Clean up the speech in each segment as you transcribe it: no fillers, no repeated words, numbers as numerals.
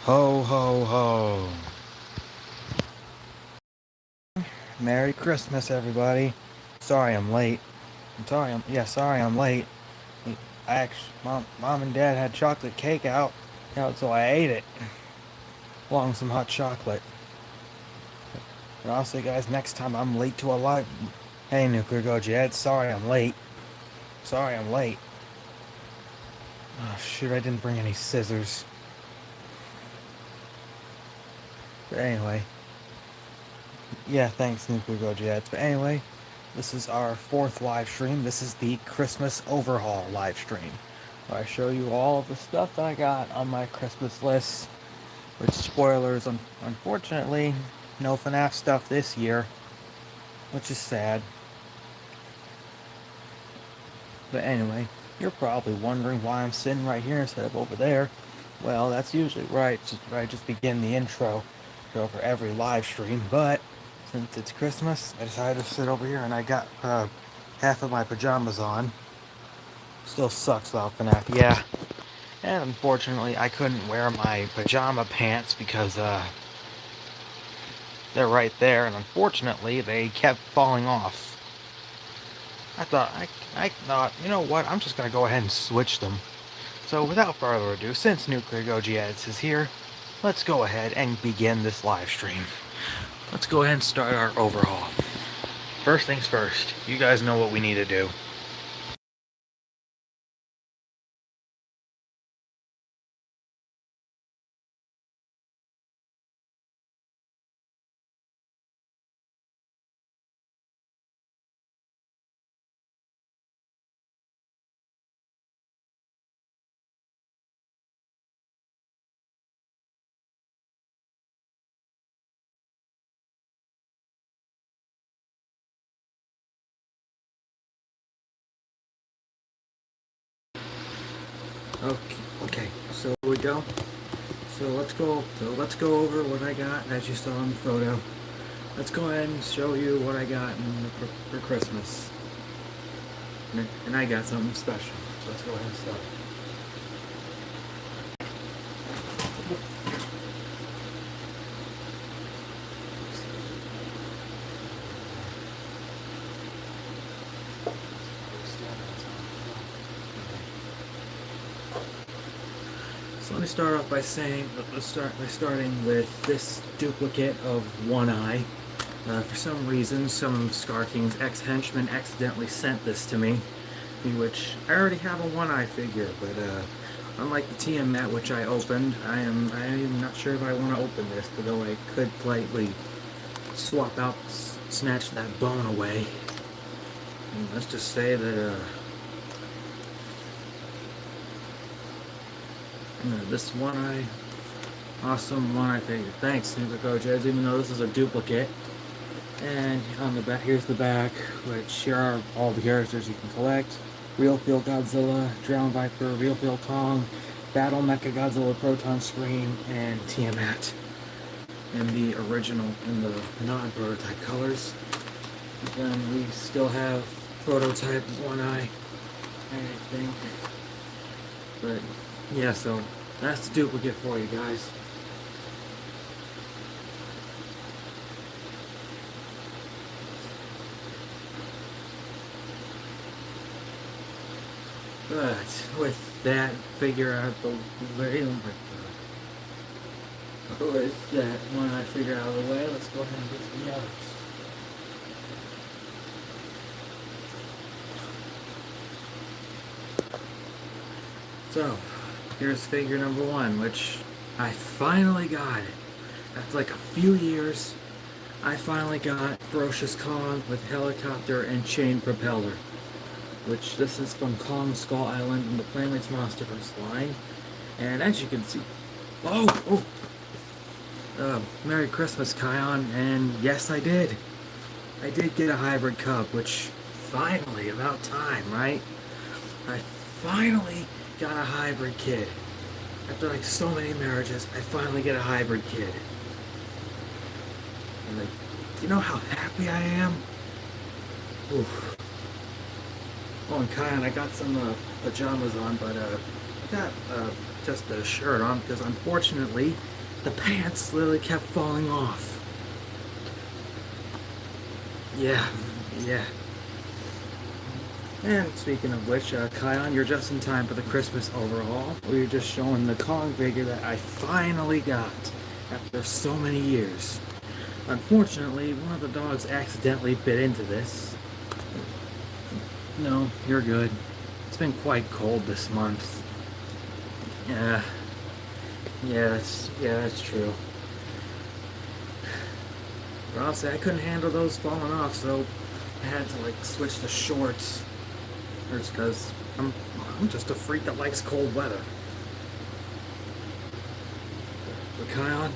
Ho, ho, ho. Merry Christmas, everybody. Sorry I'm late. Sorry I'm late. Mom and Dad had chocolate cake out, so I ate it, along with some hot chocolate. But honestly, guys, next time I'm late to a live. Hey, Nuclear Goji Ed, sorry I'm late. Sorry I'm late. Oh, shoot, I didn't bring any scissors. But anyway. Yeah, thanks, Nuclear Goji Ed. But anyway, this is our fourth live stream. This is the Christmas Overhaul live stream, where I show you all of the stuff that I got on my Christmas list. Which, spoilers, unfortunately, no FNAF stuff this year, which is sad. But anyway, you're probably wondering why I'm sitting right here instead of over there. Well, that's usually right. I just begin the intro for every live stream, but since it's Christmas, I decided to sit over here, and I got half of my pajamas on. Still sucks though, FNAF, yeah. And unfortunately, I couldn't wear my pajama pants because they're right there, and unfortunately, they kept falling off. I thought, you know what? I'm just gonna go ahead and switch them. So without further ado, since Nuclear Goji Edits is here, let's go ahead and begin this live stream. Let's go ahead and start our overhaul. First things first, you guys know what we need to do. Okay, so we go. So let's go over what I got as you saw in the photo. Let's go ahead and show you what I got for Christmas. And I got something special. So let's go ahead and start. So let me start off by starting with this duplicate of One Eye. For some reason, some Scar King's ex-henchman accidentally sent this to me, which I already have a One Eye figure, but unlike the TM which I opened, I am not sure if I want to open this, though I could politely swap out, snatch that bone away. And let's just say that this One Eye, awesome One Eye figure. Thanks, Super Coach Eds, even though this is a duplicate. And on the back, here's the back, which here are all the characters you can collect. Real Feel Godzilla, Drown Viper, Real Feel Kong, Battle Mecha Godzilla Proton Scream, and Tiamat. In the original, in the non-prototype colors. Then we still have prototype One Eye, I think. But yeah, so that's the duplicate for you guys. But with that figure out the way, with that One Eye figure out of the way, let's go ahead and get some others. So, here's figure number one, which I finally got it. After like a few years, I finally got Ferocious Kong with helicopter and chain propeller. Which this is from Kong Skull Island in the Planet's Monsterverse line. And as you can see, Merry Christmas, Kion, and yes, I did. I did get a hybrid cub, which finally, about time, right? I finally got a hybrid kid. After like so many marriages, I finally get a hybrid kid. And like, do you know how happy I am? Oof. Oh, and Kion, I got some pajamas on, but I got just a shirt on because unfortunately the pants literally kept falling off. Yeah, yeah. And speaking of which, Kion, you're just in time for the Christmas overhaul. We were just showing the Kong figure that I finally got after so many years. Unfortunately, one of the dogs accidentally bit into this. No, you're good. It's been quite cold this month. Yeah, that's true. But honestly, I couldn't handle those falling off, so I had to like switch to shorts. Just because I'm just a freak that likes cold weather. But Kion,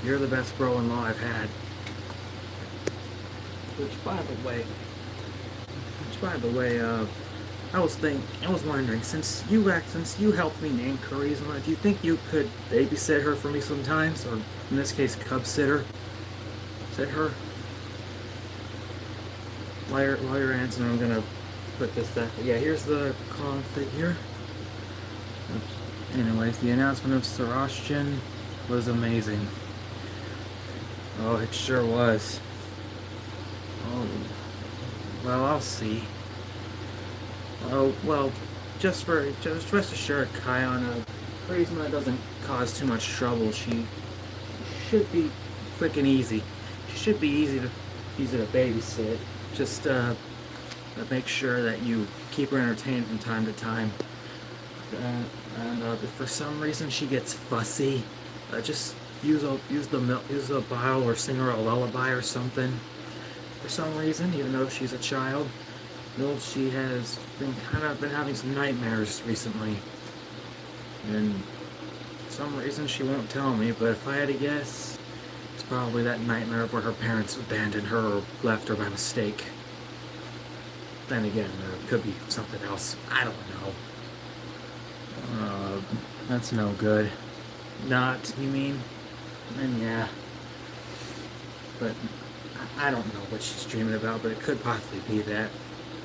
you're the best bro-in-law I've had. Which by the way, I was wondering, since you helped me name Charisma, do you think you could babysit her for me sometimes, or in this case, cub sitter? Sit her. While you're answering, I'm gonna put this back. Yeah, here's the Kong figure. Anyways, the announcement of Sebastian was amazing. Oh, it sure was. Oh, well, I'll see. Oh, well, just rest assured, Kion, Charisma doesn't cause too much trouble. She should be quick and easy. She should be easy to babysit. Just make sure that you keep her entertained from time to time. And if for some reason she gets fussy, just use a bottle or sing her a lullaby or something. For some reason, even though she's a child, she has been having some nightmares recently, and for some reason she won't tell me. But if I had to guess, it's probably that nightmare where her parents abandoned her or left her by mistake. Then again, it could be something else. I don't know. That's no good. Not, you mean? Then yeah. But I don't know what she's dreaming about, but it could possibly be that.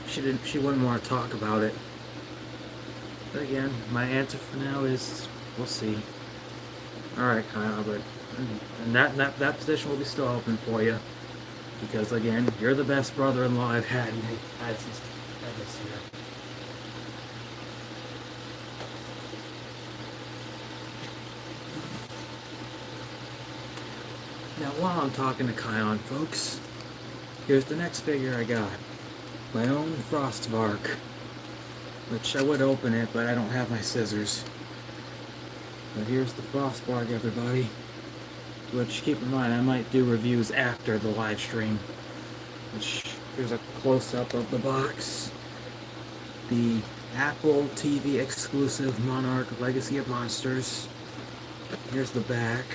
She wouldn't want to talk about it. But again, my answer for now is we'll see. Alright, Kyle, but and that position will be still open for you. Because again, you're the best brother-in-law I've had since this year. Now while I'm talking to Kion, folks, here's the next figure I got. My own Frostvark. Which I would open it, but I don't have my scissors. But here's the Frostvark, everybody. Which, keep in mind, I might do reviews after the live stream. Which, here's a close-up of the box. The Apple TV exclusive Monarch Legacy of Monsters. Here's the back.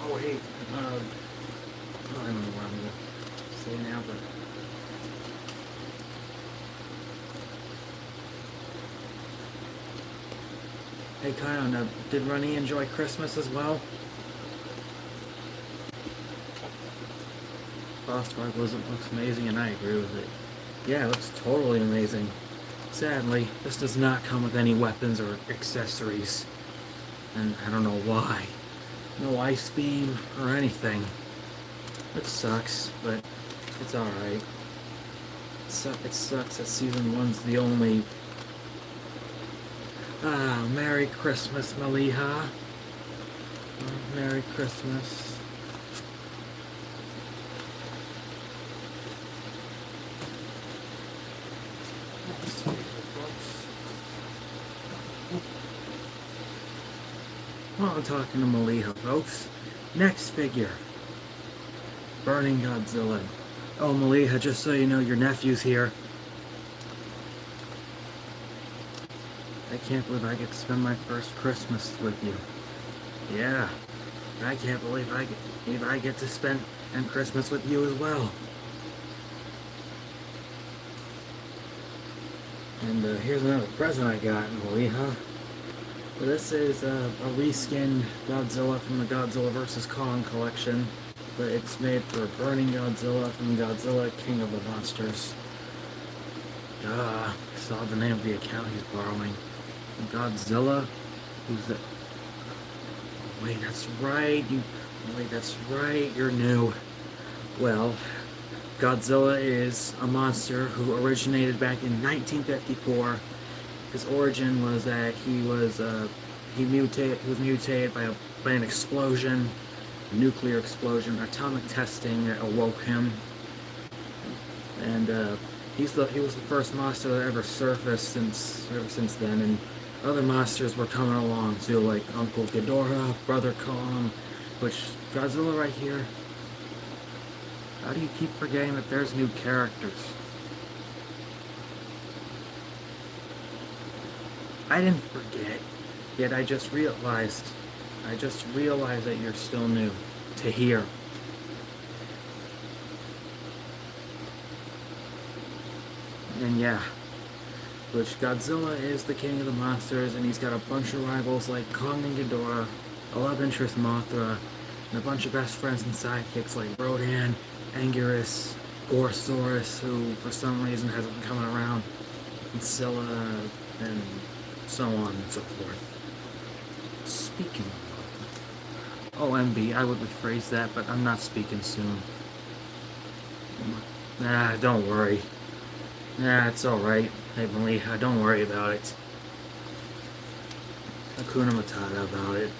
Oh, wait. I don't know what I'm going to say now, but... Hey, Kyle, did Ronnie enjoy Christmas as well? Frostvark looks amazing, and I agree with it. Yeah, it looks totally amazing. Sadly, this does not come with any weapons or accessories. And I don't know why. No ice beam or anything. It sucks, but it's alright. It sucks that Season 1's the only... Ah, Merry Christmas, Maliha. Oh, Merry Christmas. While I'm talking to Maliha, folks, next figure. Burning Godzilla. Oh, Maliha, just so you know, your nephew's here. I can't believe I get to spend my first Christmas with you. Yeah, I can't believe I get to spend Christmas with you as well. And here's another present I got, Maliha. This is a reskinned Godzilla from the Godzilla vs. Kong collection, but it's made for Burning Godzilla from Godzilla King of the Monsters. Saw the name of the account he's borrowing. Godzilla? Who's that? Wait, that's right. Wait, that's right. You're new. Well, Godzilla is a monster who originated back in 1954. His origin was that he was mutated by an explosion, a nuclear explosion, atomic testing that awoke him, and he was the first monster that ever surfaced ever since then. And other monsters were coming along too, like Uncle Ghidorah, Brother Kong, which Godzilla right here. How do you keep forgetting that there's new characters? I didn't forget, yet I just realized that you're still new to here. And yeah, which Godzilla is the king of the monsters, and he's got a bunch of rivals like Kong and Ghidorah, a love interest Mothra, and a bunch of best friends and sidekicks like Rodan, Anguirus, Gorosaurus, who for some reason hasn't been coming around, and Scylla, and so on and so forth. Speaking of OMB, I would rephrase that, but I'm not speaking soon. Nah, don't worry. Nah, it's alright. Hey, Maliha, don't worry about it. Hakuna Matata about it.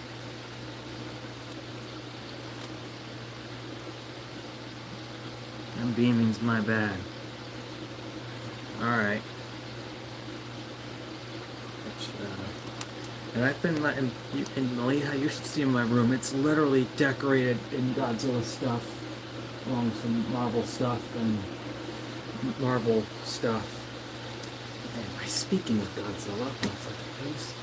MB means my bad. Alright. And I've been letting you, and Maliha, you should see my room. It's literally decorated in Godzilla stuff, along with some Marvel stuff and Marvel stuff. Anyway, speaking of Godzilla, one second, please.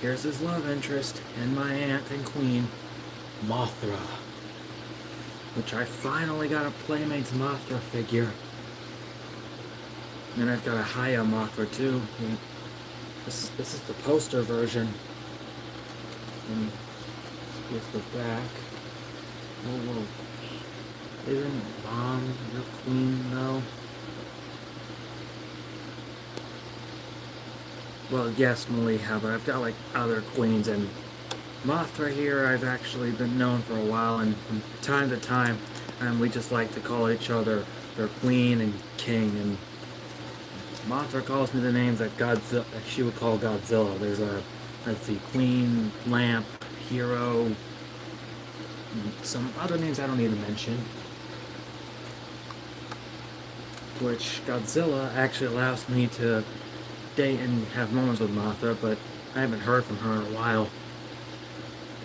Here's his love interest and my aunt and queen, Mothra, which I finally got a Playmates Mothra figure. And I've got a Haya Mothra too. This is the poster version. And here's the back. Whoa. Isn't Mom your queen though? Well, yes, Maliha, but I've got like other queens, and Mothra here I've actually been known for a while, and from time to time, we just like to call each other their queen and king, and Mothra calls me the names that she would call Godzilla. There's let's see, Queen, Lamp, Hero, some other names I don't need to mention. Which Godzilla actually allows me to date and have moments with Mothra, but I haven't heard from her in a while.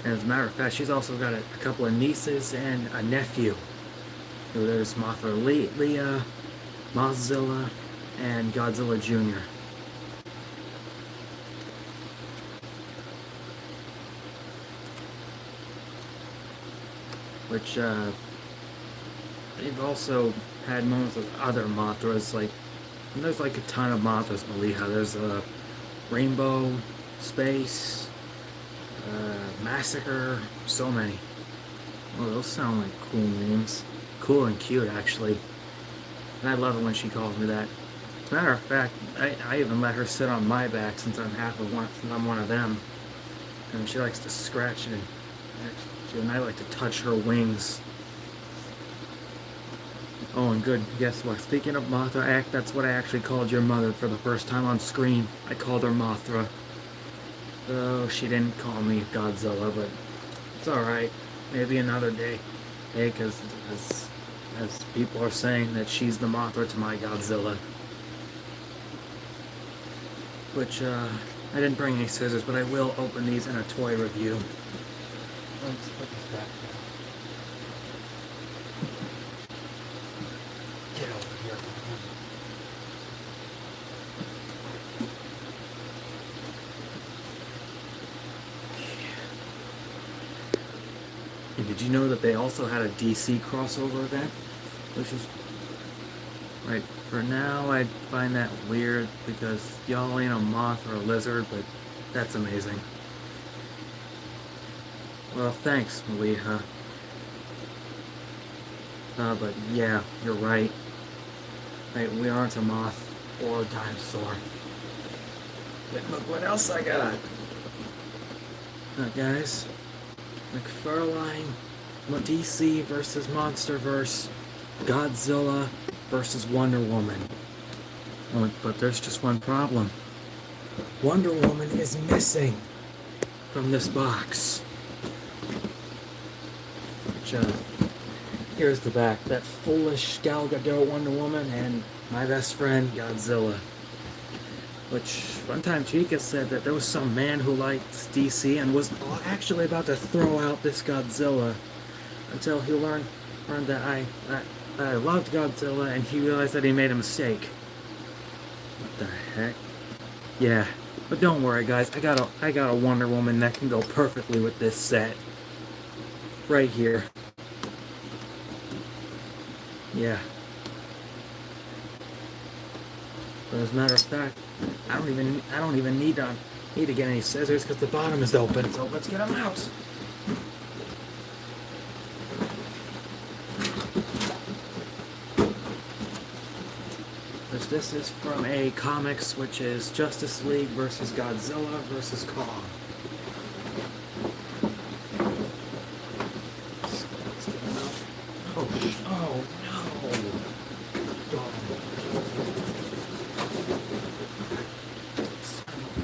And as a matter of fact, she's also got a couple of nieces and a nephew. So there's Mothra Leah, Mothzilla, and Godzilla Jr. Which, they've also had moments with other Mothras, like, and there's like a ton of Mothras, Maliha. There's Rainbow, Space, Massacre, so many. Well, those sound like cool names. Cool and cute, actually. And I love it when she calls me that. As a matter of fact, I even let her sit on my back since I'm one of them. And she likes to scratch it, and I like to touch her wings. Oh, and good, guess what? Speaking of Mothra, that's what I actually called your mother for the first time on screen. I called her Mothra. Though she didn't call me Godzilla, but it's alright. Maybe another day. Hey, because as people are saying that she's the Mothra to my Godzilla. Which, I didn't bring any scissors, but I will open these in a toy review. Let's put this back down. Get over here. And did you know that they also had a DC crossover event? Which is... Right, for now I find that weird because y'all ain't a moth or a lizard, but that's amazing. Well, thanks, Maliha. But yeah, you're right. Hey, we aren't a moth or a dinosaur. But look what else I got. Alright, guys. McFarlane, DC versus Monsterverse, Godzilla versus Wonder Woman. Oh, but there's just one problem. Wonder Woman is missing from this box. Which, here's the back. That foolish Gal Gadot Wonder Woman and my best friend Godzilla. Which one time Chica said that there was some man who liked DC and was actually about to throw out this Godzilla until he learned that I loved Godzilla and he realized that he made a mistake. What the heck? Yeah, but don't worry, guys. I got a Wonder Woman that can go perfectly with this set. Right here. Yeah. But as a matter of fact, I don't even need to get any scissors because the bottom is open. So let's get them out. This is from a comics, which is Justice League versus Godzilla versus Kong. Let's get them out. Oh no!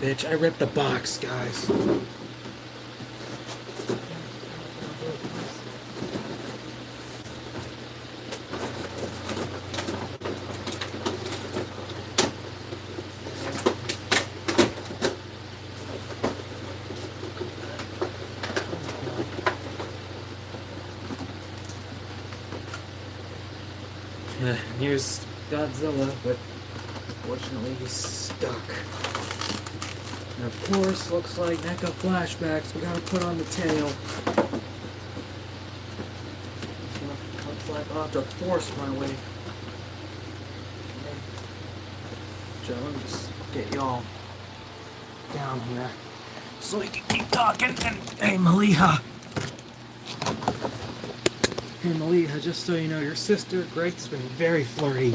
Bitch, I ripped the box, guys. Here's Godzilla, but fortunately he's stuck. And of course, looks like NECA flashbacks. We gotta put on the tail. Looks like I'll have to force my way. So let me just get y'all down here so we can keep talking. And hey, Maliha. Hey, Maliha, just so you know, your sister, Grace's been very flirty.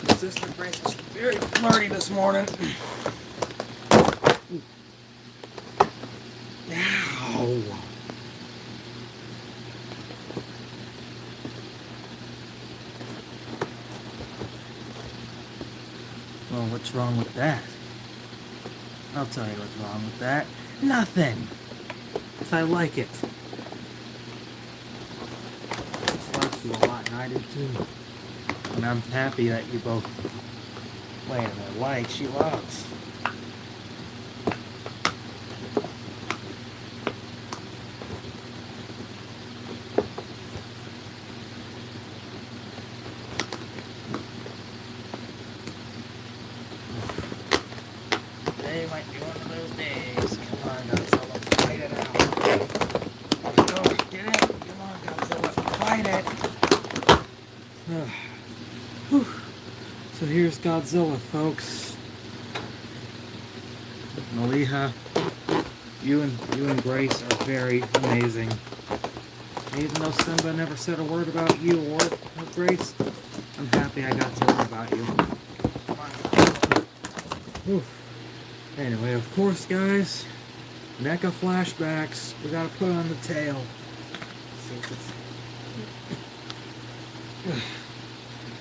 Your sister, Grace, is very flirty this morning. Ow. Well, what's wrong with that? I'll tell you what's wrong with that. Nothing. If I like it. She likes you a lot, and I do too. And I'm happy that you both, wait a minute, like, she loves. Today might be one of those days. Come on, Godzilla, fight it out. Go, get it. Come on, Godzilla, fight it. Whew. So here's Godzilla, folks. Maliha, you and Grace are very amazing. Even though Simba never said a word about you or Grace, I'm happy I got to learn about you. Come on. Whew. Anyway, of course, guys, NECA flashbacks. We gotta put on the tail. See if it's...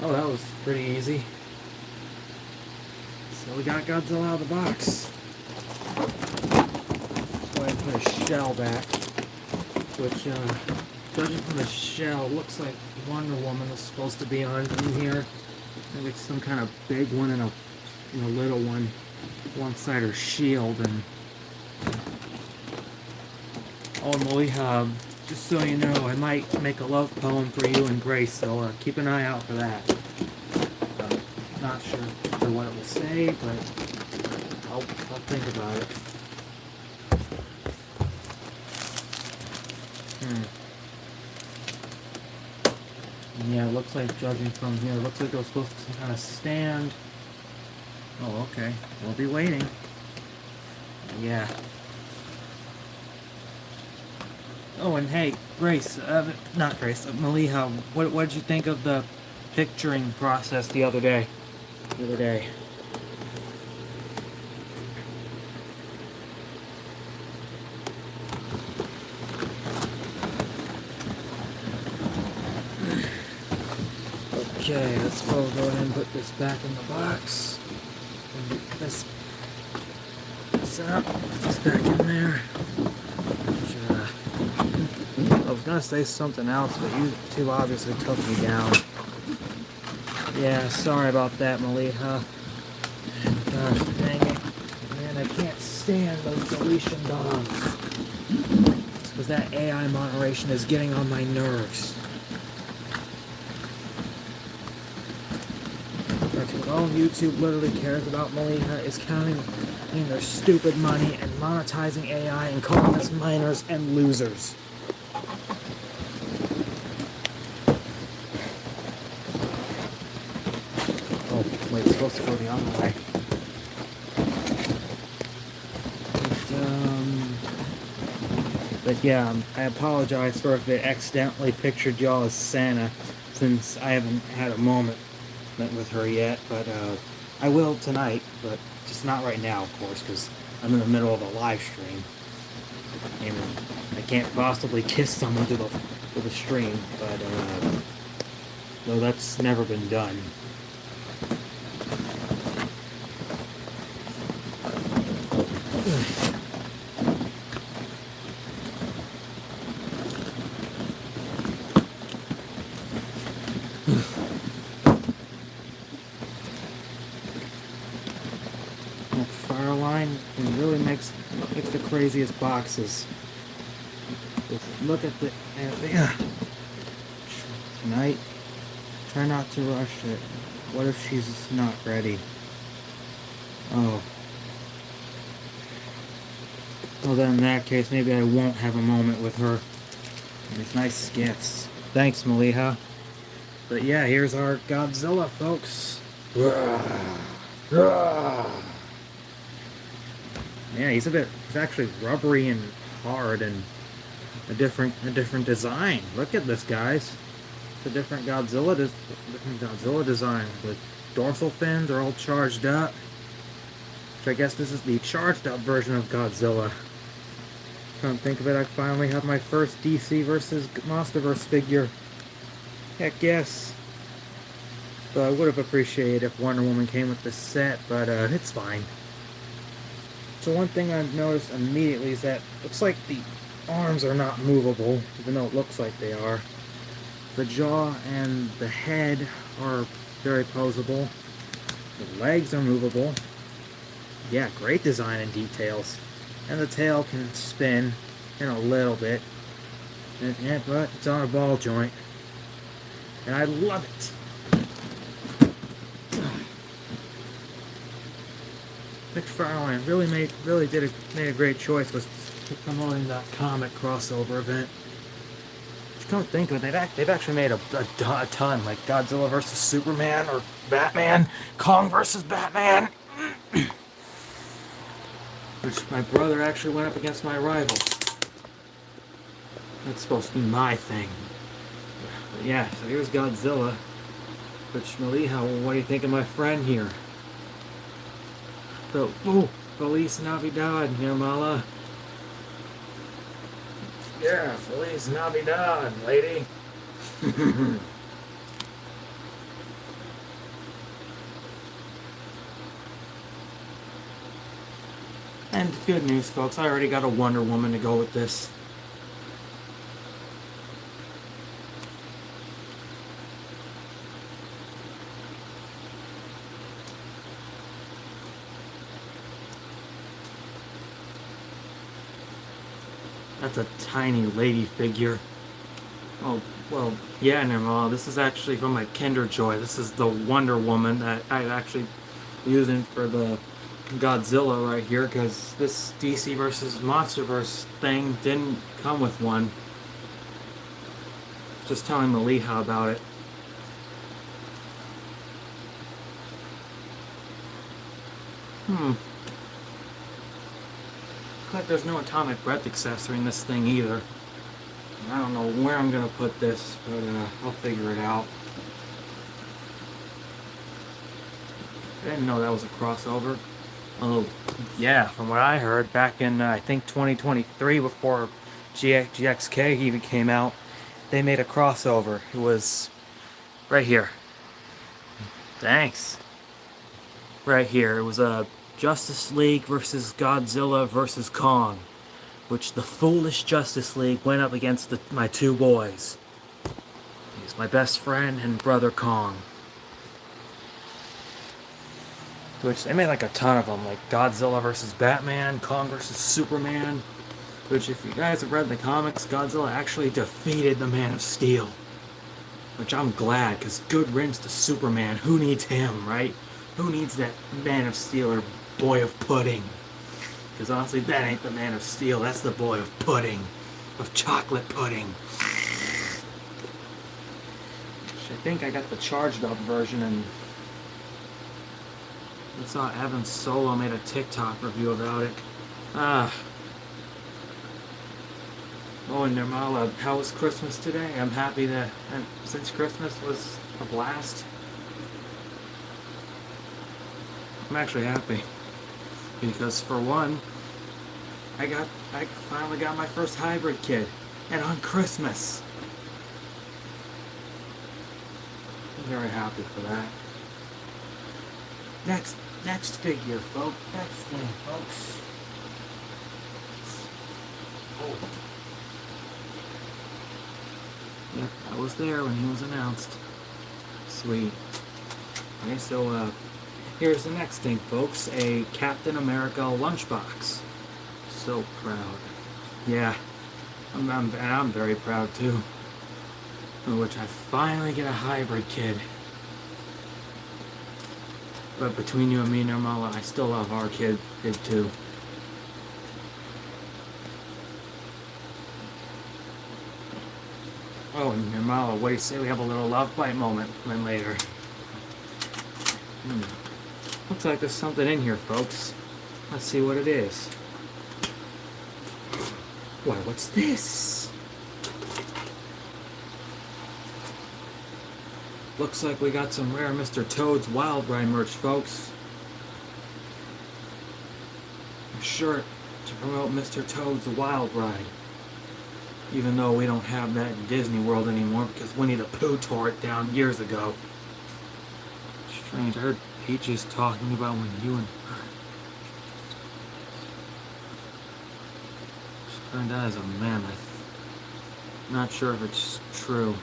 Oh, that was pretty easy. So we got Godzilla out of the box. Let's go ahead and put a shell back. Which, judging from the shell, looks like Wonder Woman was supposed to be on in here. Maybe it's some kind of big one and a little one alongside her shield. And oh, Maliha, just so you know, I might make a love poem for you and Grace, so keep an eye out for that. Not sure what it will say, but I'll think about it. Yeah, it looks like, judging from here, it looks like it was supposed to kind of stand. Oh, okay. We'll be waiting. Yeah. Oh, and hey, Grace, not Grace, Maliha, what did you think of the picturing process the other day? Okay, let's go ahead and put this back in the box. And get this up. This back in there. I was gonna say something else, but you two obviously took me down. Yeah, sorry about that, Maliha. Gosh, dang it. Man, I can't stand those deletion dogs. It's because that AI moderation is getting on my nerves. But all YouTube literally cares about, Maliha, is counting in their stupid money and monetizing AI and calling us minors and losers. Oh, wait, it's supposed to go the other way. But yeah, I apologize for if it accidentally pictured y'all as Santa, since I haven't had a moment with her yet, but I will tonight, but just not right now, of course, because I'm in the middle of a live stream. And I can't possibly kiss someone through the stream, but though that's never been done. That fire line really makes the craziest boxes. Just look at the tonight. Try not to rush it. What if she's not ready? Oh. Well, then in that case, maybe I won't have a moment with her. These nice gifts. Thanks, Maliha. But yeah, here's our Godzilla, folks. Yeah, he's actually rubbery and hard and a different design. Look at this, guys. It's a different Godzilla design. The dorsal fins are all charged up. Which I guess this is the charged up version of Godzilla. Come think of it, I finally have my first DC versus Monsterverse figure. Heck yes. But I would have appreciated if Wonder Woman came with this set, but it's fine. So one thing I've noticed immediately is that it looks like the arms are not movable, even though it looks like they are. The jaw and the head are very posable. The legs are movable. Yeah, great design and details. And the tail can spin in a little bit. But it's on a ball joint. And I love it. McFarlane really made a great choice with promoting that comic crossover event. Just come think of it, they've actually made a ton, like Godzilla versus Superman or Batman, Kong versus Batman. Which my brother actually went up against my rival. That's supposed to be my thing. But yeah, so here's Godzilla. Which, Maliha, what do you think of my friend here? So, oh, Feliz Navidad, Nirmala. Yeah, Feliz Navidad, lady. And good news, folks, I already got a Wonder Woman to go with this. That's a tiny lady figure. Oh, well, yeah, Nirmala, this is actually from my Kinder Joy. This is the Wonder Woman that I'm actually using for the Godzilla right here, because this DC versus Monsterverse thing didn't come with one. Just telling Maliha about it. Looks like there's no atomic breath accessory in this thing either. I don't know where I'm gonna put this, but I'll figure it out. I didn't know that was a crossover. Oh, yeah, from what I heard, back in, I think 2023, before GXK even came out, they made a crossover. It was right here. Thanks. Right here. It was a Justice League versus Godzilla versus Kong, which the foolish Justice League went up against my two boys. He's my best friend and brother Kong. Which they made like a ton of them, like Godzilla versus Batman, Kong versus Superman. Which, if you guys have read the comics, Godzilla actually defeated the Man of Steel. Which I'm glad, because good riddance to Superman. Who needs him, right? Who needs that Man of Steel or Boy of Pudding? Because honestly, that ain't the Man of Steel. That's the Boy of Pudding, of chocolate pudding. Which I think I got the charged up version, and I saw Evan Solo made a TikTok review about it. Oh, and Nirmala, how was Christmas today? I'm happy that since Christmas was a blast, I'm actually happy because for one, I finally got my first hybrid kid, and on Christmas. I'm very happy for that. Next figure, folks. Next thing, folks. Oh. Yep, I was there when he was announced. Sweet. Okay, so here's the next thing, folks. A Captain America lunchbox. So proud. Yeah, I'm very proud too. In which I finally get a hybrid kid. But between you and me, Nirmala, I still love our kid too. Oh, and Nirmala, what do you say we have a little love bite moment then later? Looks like there's something in here, folks. Let's see what it is. Why, what's this? Looks like we got some rare Mr. Toad's Wild Ride merch, folks. A shirt to promote Mr. Toad's Wild Ride. Even though we don't have that in Disney World anymore because Winnie the Pooh tore it down years ago. Strange, I heard Peaches talking about when you and her turned out as a mammoth. Not sure if it's true.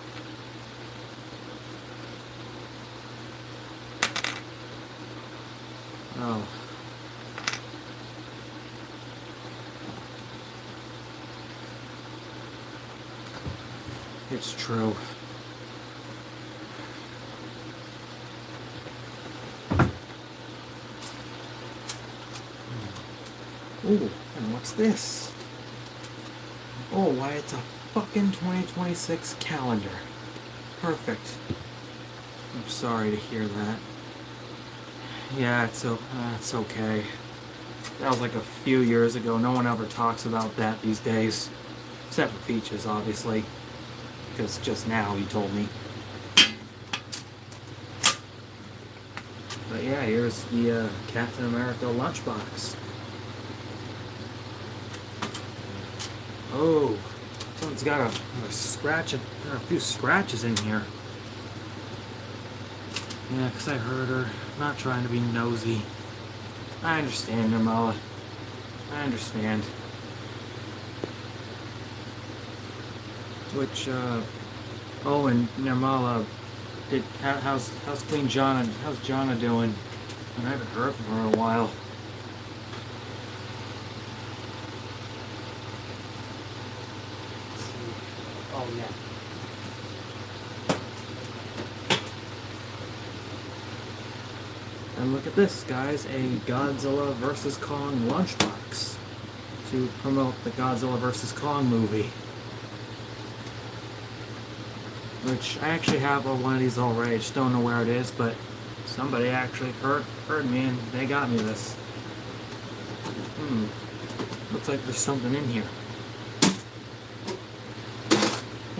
Oh. It's true. Ooh, and what's this? Oh, why, it's a fucking 2026 calendar. Perfect. I'm sorry to hear that. Yeah, it's okay. That was like a few years ago. No one ever talks about that these days. Except for Peaches, obviously. Because just now he told me. But yeah, here's the Captain America lunchbox. Oh, someone's got a scratch. There are a few scratches in here. Yeah, because I heard her. Not trying to be nosy. I understand, Nirmala. I understand. Which, oh, and Nirmala, how's Queen Jonna, how's Jonna doing? I haven't heard from her in a while. Oh, yeah. And look at this, guys, a Godzilla vs. Kong lunchbox to promote the Godzilla vs. Kong movie. Which I actually have one of these already, I just don't know where it is, but somebody actually heard me and they got me this. Looks like there's something in here.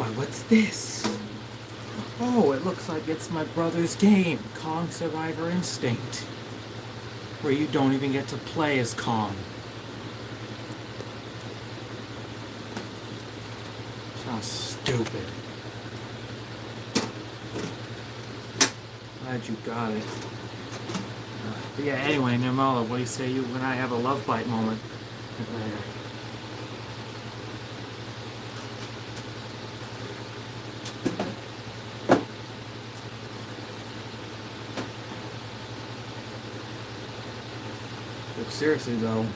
Why, what's this? Oh, it looks like it's my brother's game, Kong Survivor Instinct, where you don't even get to play as Kong. Sounds stupid. Glad you got it. But yeah, anyway, Nirmala, what do you say you and I have a love bite moment later? But seriously though,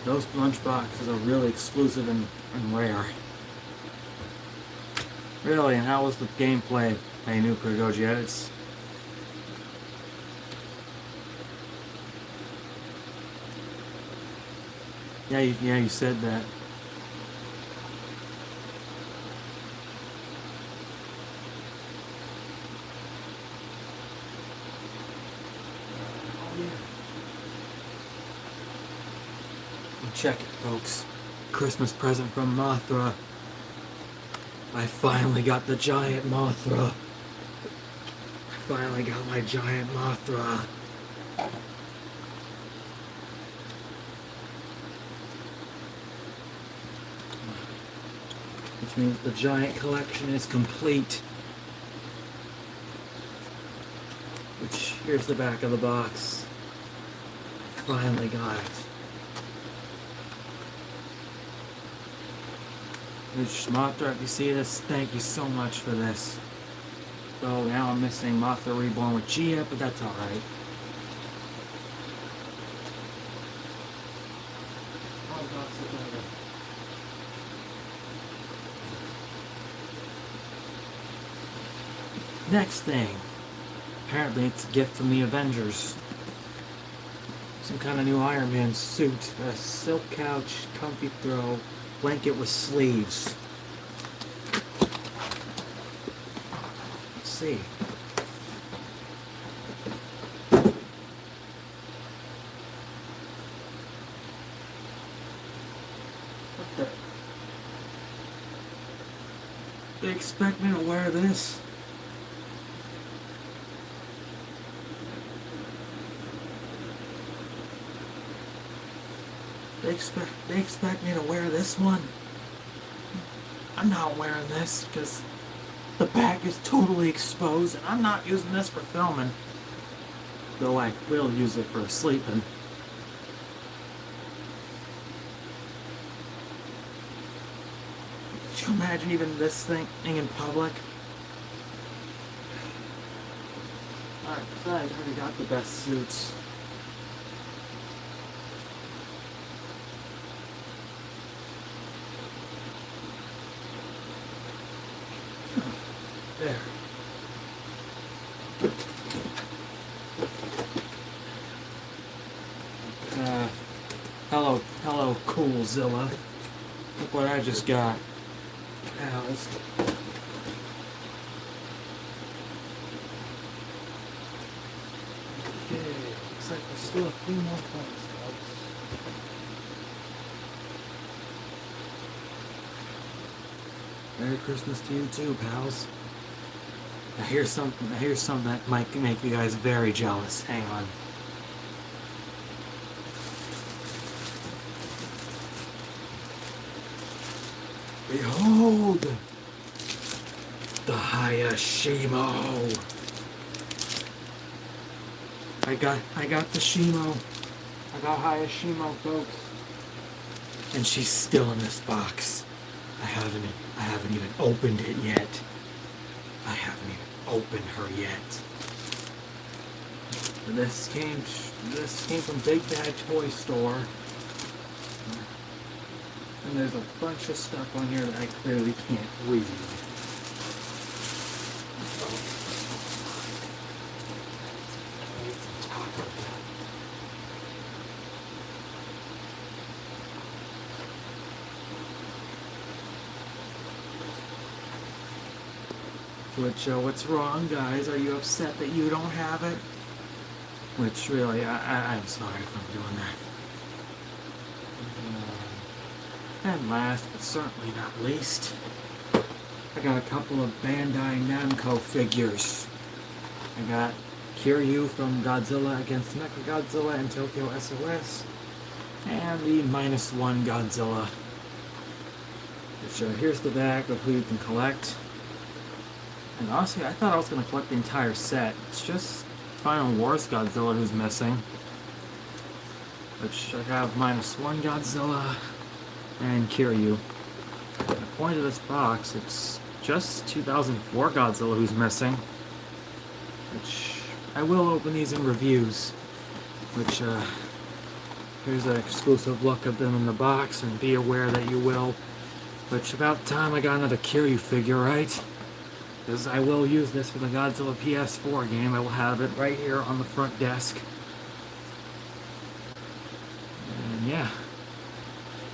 those lunch boxes are really exclusive and rare. Really, and how was the gameplay? Hey, new Goji edits. Yeah, you said that. Check it, folks. Christmas present from Mothra. I finally got the giant Mothra. I finally got my giant Mothra. Which means the giant collection is complete. Which, here's the back of the box. I finally got it. Which, Mothra, if you see this, thank you so much for this. So now I'm missing Mothra Reborn with Gia, but that's alright. Next thing. Apparently it's a gift from the Avengers. Some kind of new Iron Man suit. A silk couch, comfy throw, blanket with sleeves. Let's see. What the? They expect me to wear this? They expect me to wear this one? I'm not wearing this because the back is totally exposed and I'm not using this for filming. Though I will use it for sleeping. Could you imagine even this thing in public? Alright, besides, I already got the best suits. There. Hello, Coolzilla. Look what I just got. Pals. Okay, looks like there's still a few more points, folks. Merry Christmas to you too, pals. I hear something that might make you guys very jealous. Hang on. Behold! The Hayashimo! I got the Shimo. I got Hayashimo, folks. And she's still in this box. I haven't even opened it yet. I haven't even opened her yet. This came from Big Bad Toy Store. And there's a bunch of stuff on here that I clearly can't read. Which, what's wrong, guys? Are you upset that you don't have it? Which, really, I'm sorry if I'm doing that. And last, but certainly not least, I got a couple of Bandai Namco figures. I got Kiryu from Godzilla against Mechagodzilla and Tokyo SOS, and the -1 Godzilla. Which, here's the back of who you can collect. And honestly, I thought I was going to collect the entire set. It's just Final Wars Godzilla who's missing. Which I have -1 Godzilla and Kiryu. According to this box, it's just 2004 Godzilla who's missing. Which I will open these in reviews. Which, here's an exclusive look of them in the box, and be aware that you will. Which, about time I got another Kiryu figure, right? Because I will use this for the Godzilla PS4 game. I will have it right here on the front desk. And yeah.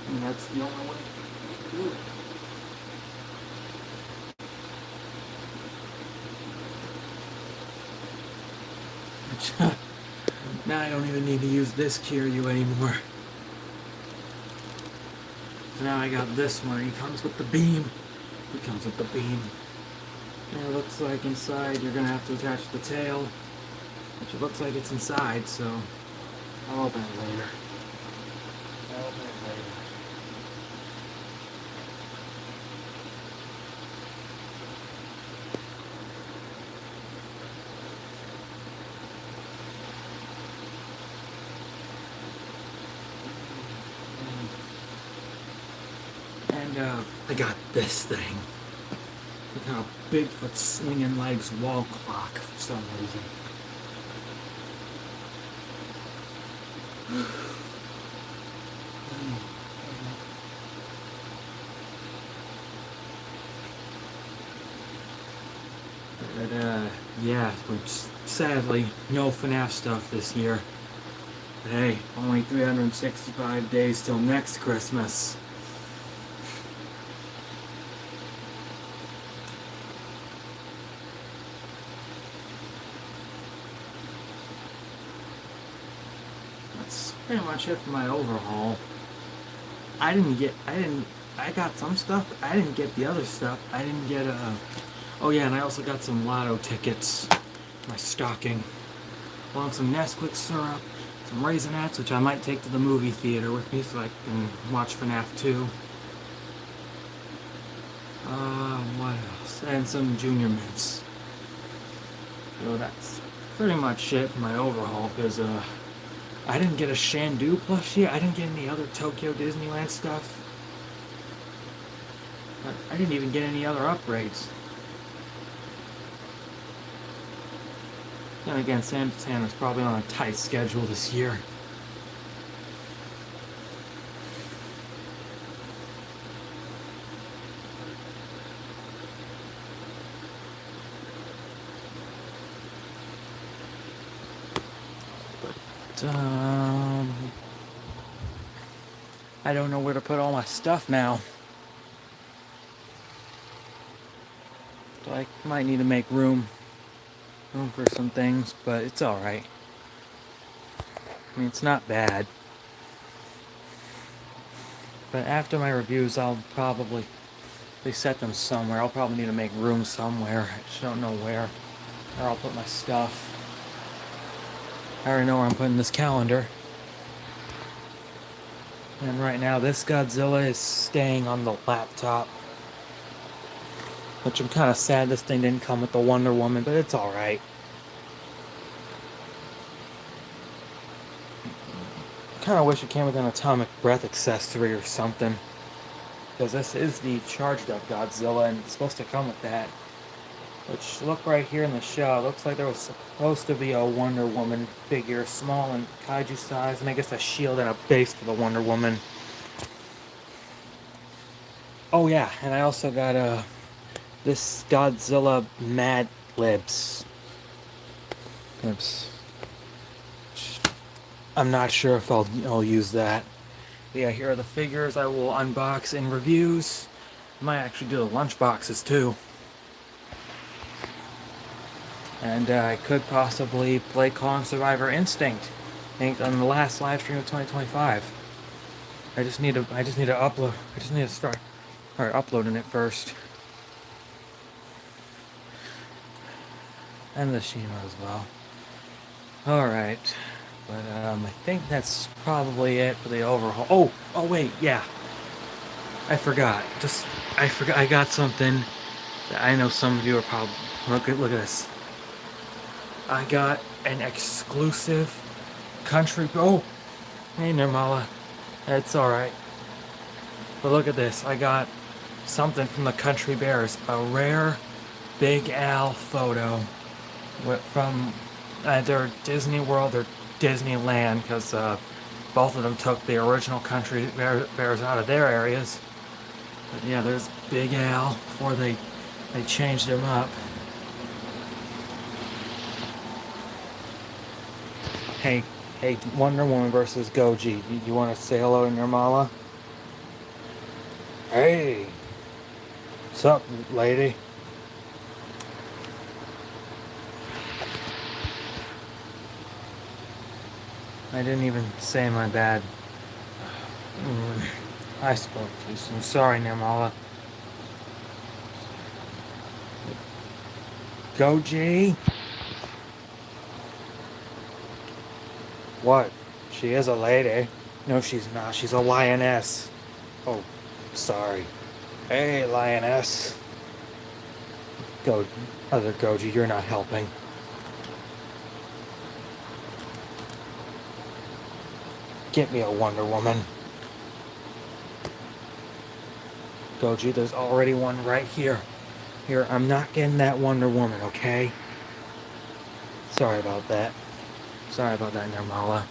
And that's the only way to do it. Now I don't even need to use this Kiryu anymore. So now I got this one. He comes with the beam. He comes with the beam. And it looks like inside you're going to have to attach the tail. Which it looks like it's inside, so I'll open it later. I'll open it later. And I got this thing. Look how Bigfoot's swinging legs wall clock for some reason. But yeah, which sadly no FNAF stuff this year. But hey, only 365 days till next Christmas. That's pretty much it for my overhaul. I got some stuff, but I didn't get the other stuff. I didn't get oh yeah, and I also got some lotto tickets, my stocking, along with some Nesquik syrup, some Raisinets, which I might take to the movie theater with me so I can watch FNAF 2. What else? And some Junior Mints. So that's pretty much it for my overhaul, because I didn't get a Shandu plushie. I didn't get any other Tokyo Disneyland stuff. I didn't even get any other upgrades. Then again, Santa's probably on a tight schedule this year. But, I don't know where to put all my stuff now. So I might need to make room for some things, but it's alright. I mean, it's not bad. But after my reviews, I'll probably set them somewhere. I'll probably need to make room somewhere. I just don't know where. Or I'll put my stuff. I already know where I'm putting this calendar. And right now, this Godzilla is staying on the laptop. Which I'm kind of sad this thing didn't come with the Wonder Woman, but it's alright. Kind of wish it came with an atomic breath accessory or something. Because this is the charged up Godzilla, and it's supposed to come with that. Which, look right here in the show, it looks like there was supposed to be a Wonder Woman figure, small and kaiju size, and I guess a shield and a base for the Wonder Woman. Oh yeah, and I also got this Godzilla Mad Libs. I'm not sure if I'll use that. But yeah, here are the figures I will unbox in reviews. I might actually do the lunch boxes too. And I could possibly play Kong Survivor Instinct, I think, on the last live stream of 2025. I just need to start uploading it first. And the Shima as well. Alright. But I think that's probably it for the overhaul. Oh wait, yeah. I forgot. I got something that I know some of you are probably look at this. I got an exclusive country. Oh, hey Nirmala. It's alright. But look at this. I got something from the Country Bears. A rare Big Al photo from either Disney World or Disneyland, because both of them took the original Country Bears out of their areas. But yeah, there's Big Al before they changed him up. Hey, Wonder Woman versus Goji. You want to say hello to Nirmala? Hey, what's up, lady? I didn't even say my bad. I spoke too soon. Sorry, Nirmala. Goji? What? She is a lady. No, she's not. She's a lioness. Oh, sorry. Hey, lioness. Other Goji, you're not helping. Get me a Wonder Woman. Goji, there's already one right here. Here, I'm not getting that Wonder Woman, okay? Sorry about that. Sorry about that, Nirmala.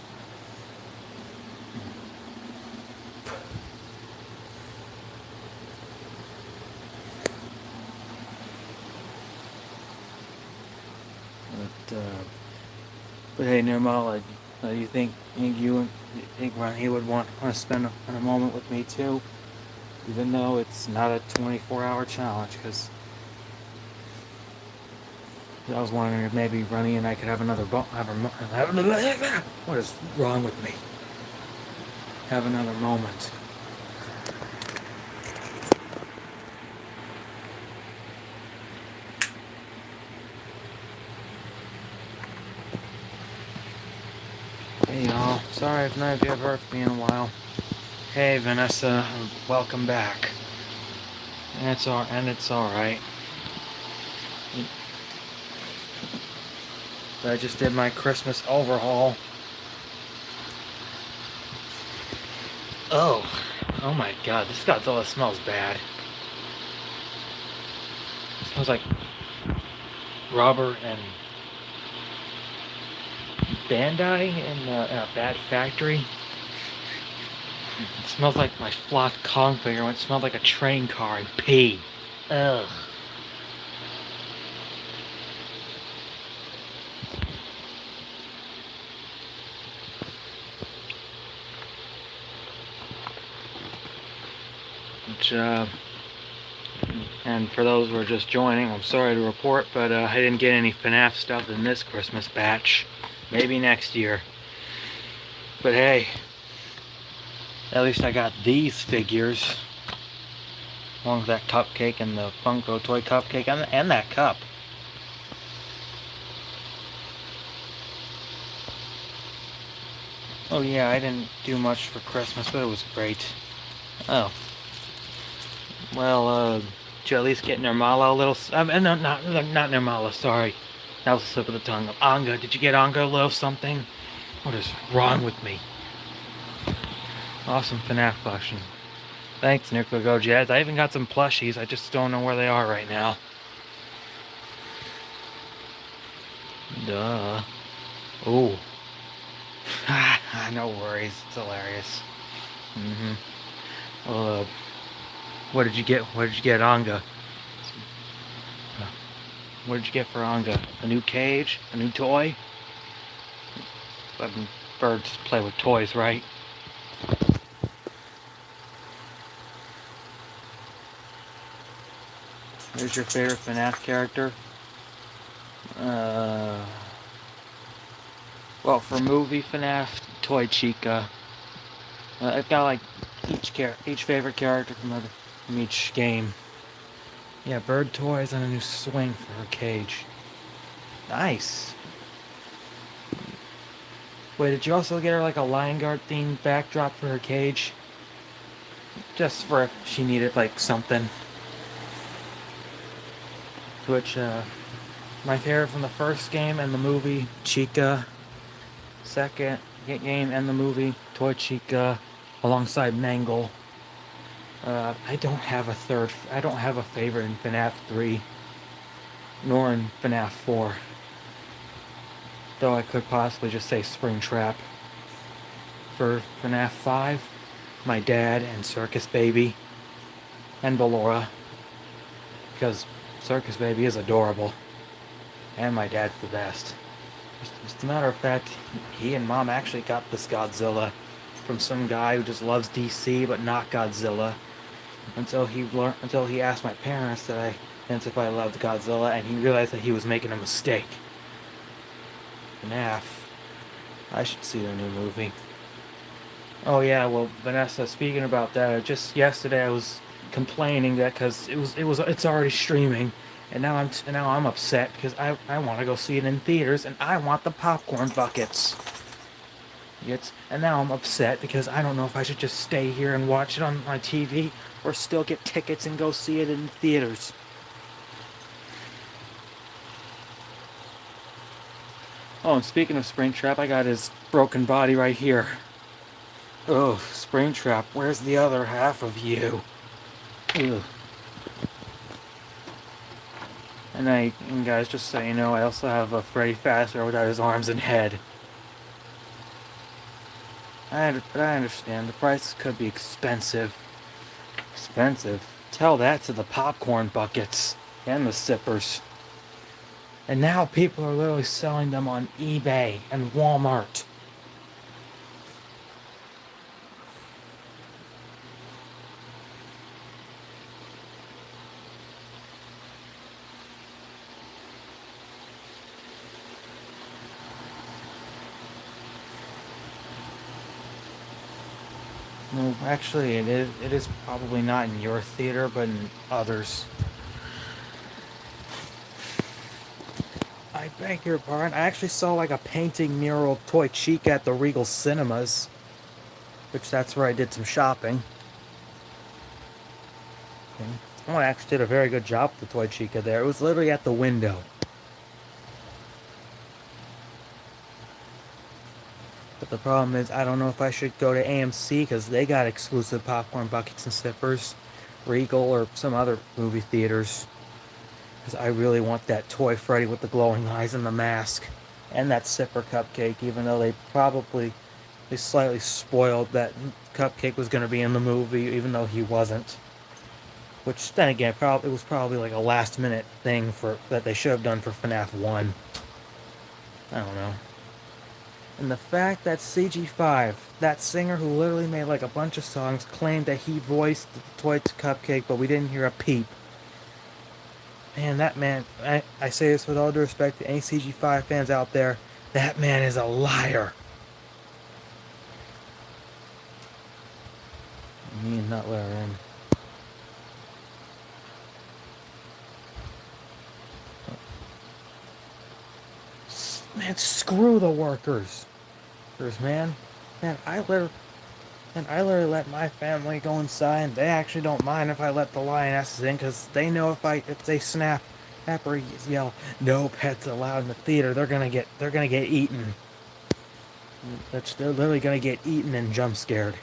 But hey, Nirmala, do you think he would want to spend a moment with me too? Even though it's not a 24-hour challenge, because I was wondering if maybe Runny and I could have another what is wrong with me? Have another moment. Hey y'all, sorry if none of you have heard from me in a while. Hey Vanessa, welcome back. And it's alright. I just did my Christmas overhaul. Oh my god, this Godzilla smells bad. It smells like rubber and Bandai in a bad factory. It smells like my flocked Kong figure when it smelled like a train car and pee. Ugh. And for those who are just joining, I'm sorry to report, but I didn't get any FNAF stuff in this Christmas batch. Maybe next year. But hey, at least I got these figures. Along with that cupcake and the Funko toy cupcake and that cup. Oh yeah, I didn't do much for Christmas, but it was great. Oh. Well, did you at least get Nirmala a little... no, not Nirmala, sorry. That was a slip of the tongue. Anga, did you get Anga a little something? What is wrong with me? Awesome FNAF collection. Thanks, Go Jazz. I even got some plushies. I just don't know where they are right now. Duh. Oh. No worries. It's hilarious. Well, what did you get? What did you get, Anga? What did you get for Anga? A new cage? A new toy? Birds play with toys, right? Who's your favorite FNAF character? Well, for movie FNAF, Toy Chica. I've got like each favorite character from each game. Yeah, bird toys and a new swing for her cage. Nice. Wait, did you also get her like a Lion Guard themed backdrop for her cage? Just for if she needed like something. Which, my favorite from the first game and the movie, Chica. Second game and the movie, Toy Chica, alongside Mangle. I don't have a favorite in FNAF 3, nor in FNAF 4. Though I could possibly just say Springtrap. For FNAF 5, my dad and Circus Baby, and Ballora. Because Circus Baby is adorable. And my dad's the best. Just a matter of fact, he and Mom actually got this Godzilla from some guy who just loves DC but not Godzilla. Until he asked my parents if I loved Godzilla, and he realized that he was making a mistake. FNAF. I should see the new movie. Oh yeah, well, Vanessa, speaking about that, just yesterday I was complaining that because it's already streaming, and now I'm upset because I want to go see it in theaters and I want the popcorn buckets. And now I'm upset because I don't know if I should just stay here and watch it on my TV or still get tickets and go see it in theaters. Oh, and speaking of Springtrap, I got his broken body right here. Oh, Springtrap, where's the other half of you? Ugh. And guys, just so you know, I also have a Freddy Fazbear without his arms and head. But I understand, the prices could be expensive. Expensive? Tell that to the popcorn buckets and the sippers. And now people are literally selling them on eBay and Walmart. No, actually, it is probably not in your theater, but in others. I beg your pardon. I actually saw like a painting mural of Toy Chica at the Regal Cinemas, which that's where I did some shopping. Okay. Oh, I actually did a very good job with the Toy Chica there. It was literally at the window. But the problem is, I don't know if I should go to AMC because they got exclusive popcorn buckets and sippers, Regal, or some other movie theaters. Because I really want that toy Freddy with the glowing eyes and the mask, and that sipper cupcake. Even though they slightly spoiled that cupcake was going to be in the movie, even though he wasn't. Which then again, it was probably like a last minute thing that they should have done for FNAF 1. I don't know. And the fact that CG5, that singer who literally made like a bunch of songs, claimed that he voiced the toy cupcake, but we didn't hear a peep. Man, that man, I say this with all due respect to any CG5 fans out there, that man is a liar. Me and not let her in. Man, screw the workers. Man, I literally let my family go inside, and they actually don't mind if I let the lionesses in, because they know if they snap or yell "No pets allowed" in the theater, they're gonna get eaten. They're literally gonna get eaten and jump scared.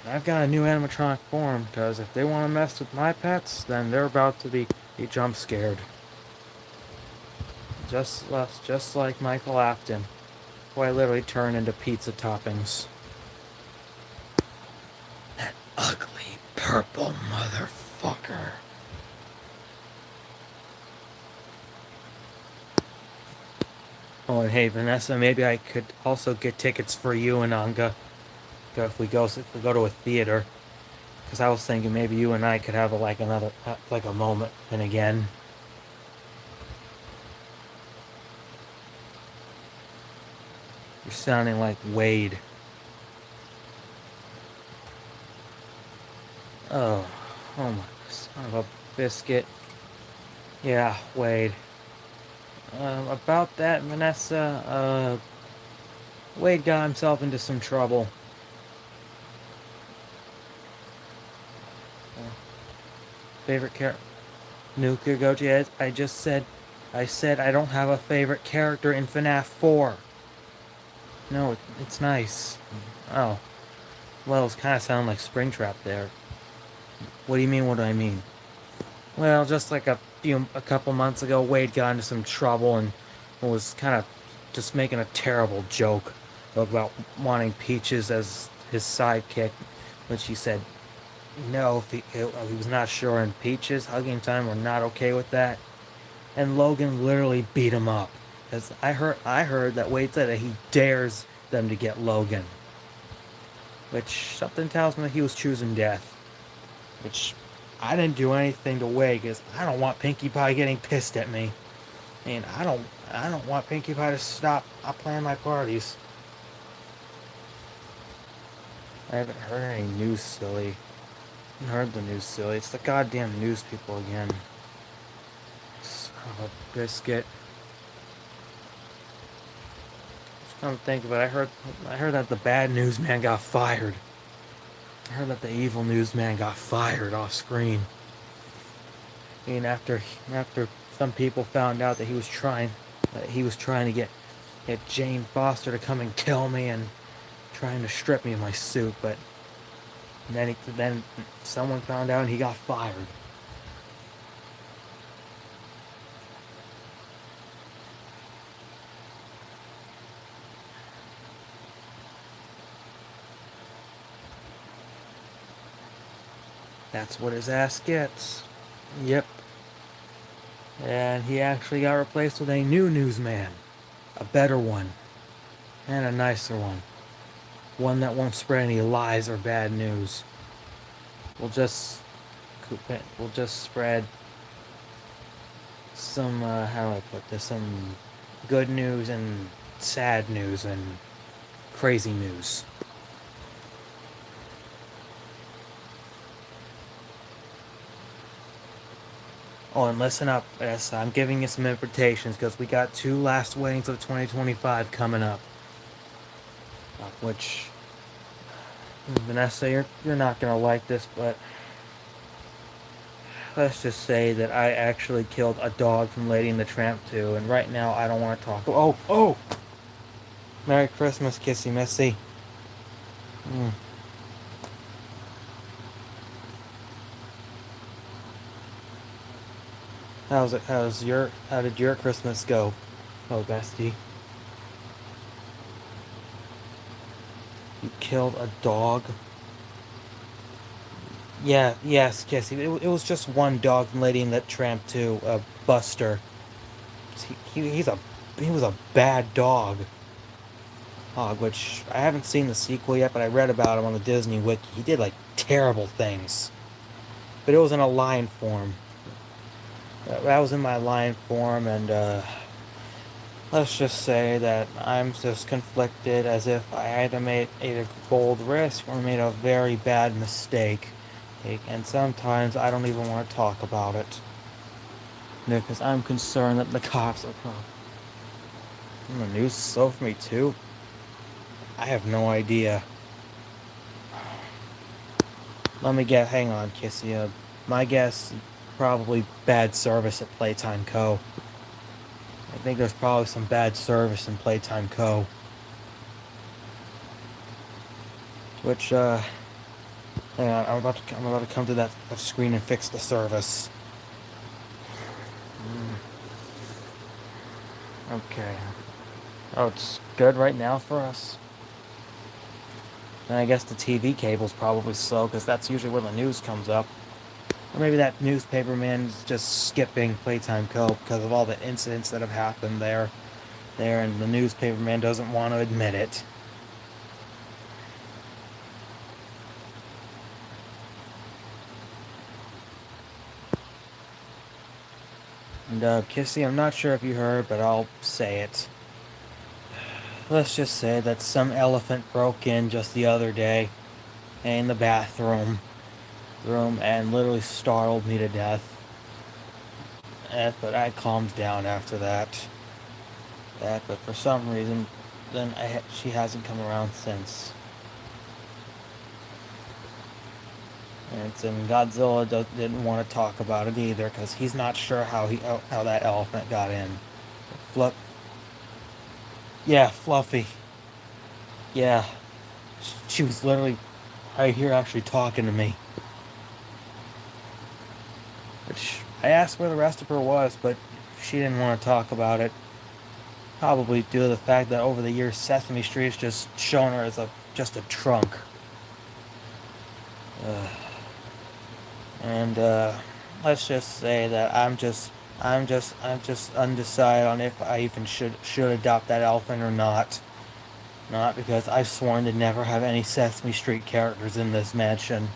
And I've got a new animatronic for them, because if they want to mess with my pets, then they're about to be jump scared. Just like Michael Afton, who I literally turn into pizza toppings. That ugly purple motherfucker. Oh, and hey, Vanessa, maybe I could also get tickets for you and Anga if we go to a theater. Because I was thinking maybe you and I could have a moment and again. You're sounding like Wade. Oh my son of a biscuit. Yeah, Wade. About that, Vanessa, Wade got himself into some trouble. Favorite character? Nuka Goji, I said I don't have a favorite character in FNAF 4. No, it's nice. Oh, well, it's kind of sounding like Springtrap there. What do you mean, what do I mean? Well, just like a couple months ago, Wade got into some trouble and was kind of just making a terrible joke about wanting Peaches as his sidekick, which he said no, if he was not sure, and Peaches, Hugging Time were not okay with that. And Logan literally beat him up. Because I heard that Wade said that he dares them to get Logan. Which something tells me that he was choosing death. Which I didn't do anything to Wade because I don't want Pinkie Pie getting pissed at me. And I don't want Pinkie Pie to stop playing my parties. I haven't heard any news, silly. I haven't heard the news, silly. It's the goddamn news people again. Son of a biscuit. Just come to think of it, I heard that the bad newsman got fired. I heard that the evil newsman got fired off screen. And after some people found out that he was trying to get Jane Foster to come and kill me and trying to strip me of my suit, but then someone found out and he got fired. That's what his ass gets. Yep. And he actually got replaced with a new newsman. A better one. And a nicer one. One that won't spread any lies or bad news. We'll just spread some, how do I put this? Some good news and sad news and crazy news. Oh, and listen up, yes, I'm giving you some invitations because we got 2 last weddings of 2025 coming up. Which, Vanessa, you're not gonna like this, but let's just say that I actually killed a dog from Lady and the Tramp 2, and right now I don't want to talk. Oh! Merry Christmas, Kissy Missy. Mm. How did your Christmas go? Oh, bestie. You killed a dog? Yeah, yes, Kissy. It was just one dog from Lady and the Tramp 2, Buster. He was a bad dog. Which I haven't seen the sequel yet, but I read about him on the Disney Wiki. He did like terrible things, but it was in a lion form. That was in my lion form, and let's just say that I'm just conflicted, as if I either made a bold risk or made a very bad mistake. And sometimes I don't even want to talk about it because I'm concerned that the cops will come. And the news is slow for me too. I have no idea. Let me get. Hang on, Kissy. My guess, probably bad service at Playtime Co. I think there's probably some bad service in Playtime Co. Which, hang on, I'm about to come to that screen and fix the service. Okay. Oh, it's good right now for us. And I guess the TV cable's probably slow, because that's usually where the news comes up. Or maybe that newspaper man's just skipping Playtime Co. because of all the incidents that have happened there, and the newspaper man doesn't want to admit it. And, Kissy, I'm not sure if you heard, but I'll say it. Let's just say that some elephant broke in just the other day in the bathroom and literally startled me to death. But I calmed down after that. But for some reason, then she hasn't come around since. And Godzilla didn't want to talk about it either because he's not sure how that elephant got in. Fluff, yeah, Fluffy, yeah, she was literally right here actually talking to me. Which I asked where the rest of her was, but she didn't want to talk about it. Probably due to the fact that over the years Sesame Street's just shown her as just a trunk. And let's just say that I'm just undecided on if I even should adopt that elephant or not. Not because I've sworn to never have any Sesame Street characters in this mansion.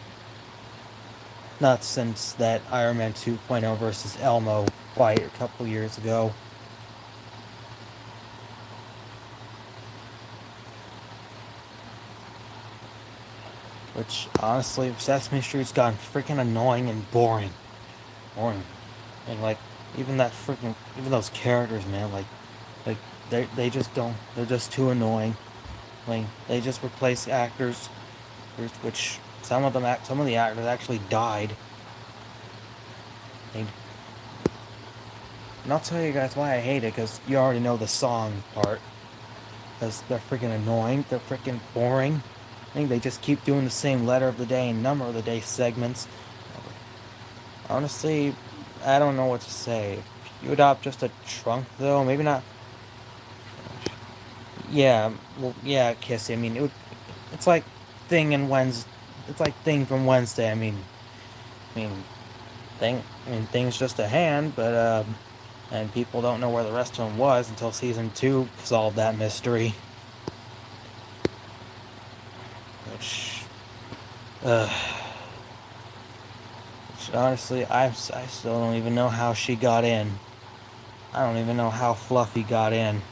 Not since that Iron Man 2.0 versus Elmo fight a couple years ago. Which, honestly, Sesame Street's gotten freaking annoying and boring. And, like, even those characters, man, like, they just don't, they're just too annoying. Like, they just replace actors, which some of the actors actually died. And I'll tell you guys why I hate it, because you already know the song part. Because they're freaking annoying, they're freaking boring. I think they just keep doing the same letter of the day and number of the day segments. Honestly, I don't know what to say. If you adopt just a trunk, though, maybe not. Yeah, well, yeah, Kissy. I mean, it's like Thing and Wednesday. It's like Thing from Wednesday. I mean, Thing's just a hand, but and people don't know where the rest of them was until season 2 solved that mystery. Which, honestly, I still don't even know how she got in. I don't even know how Fluffy got in.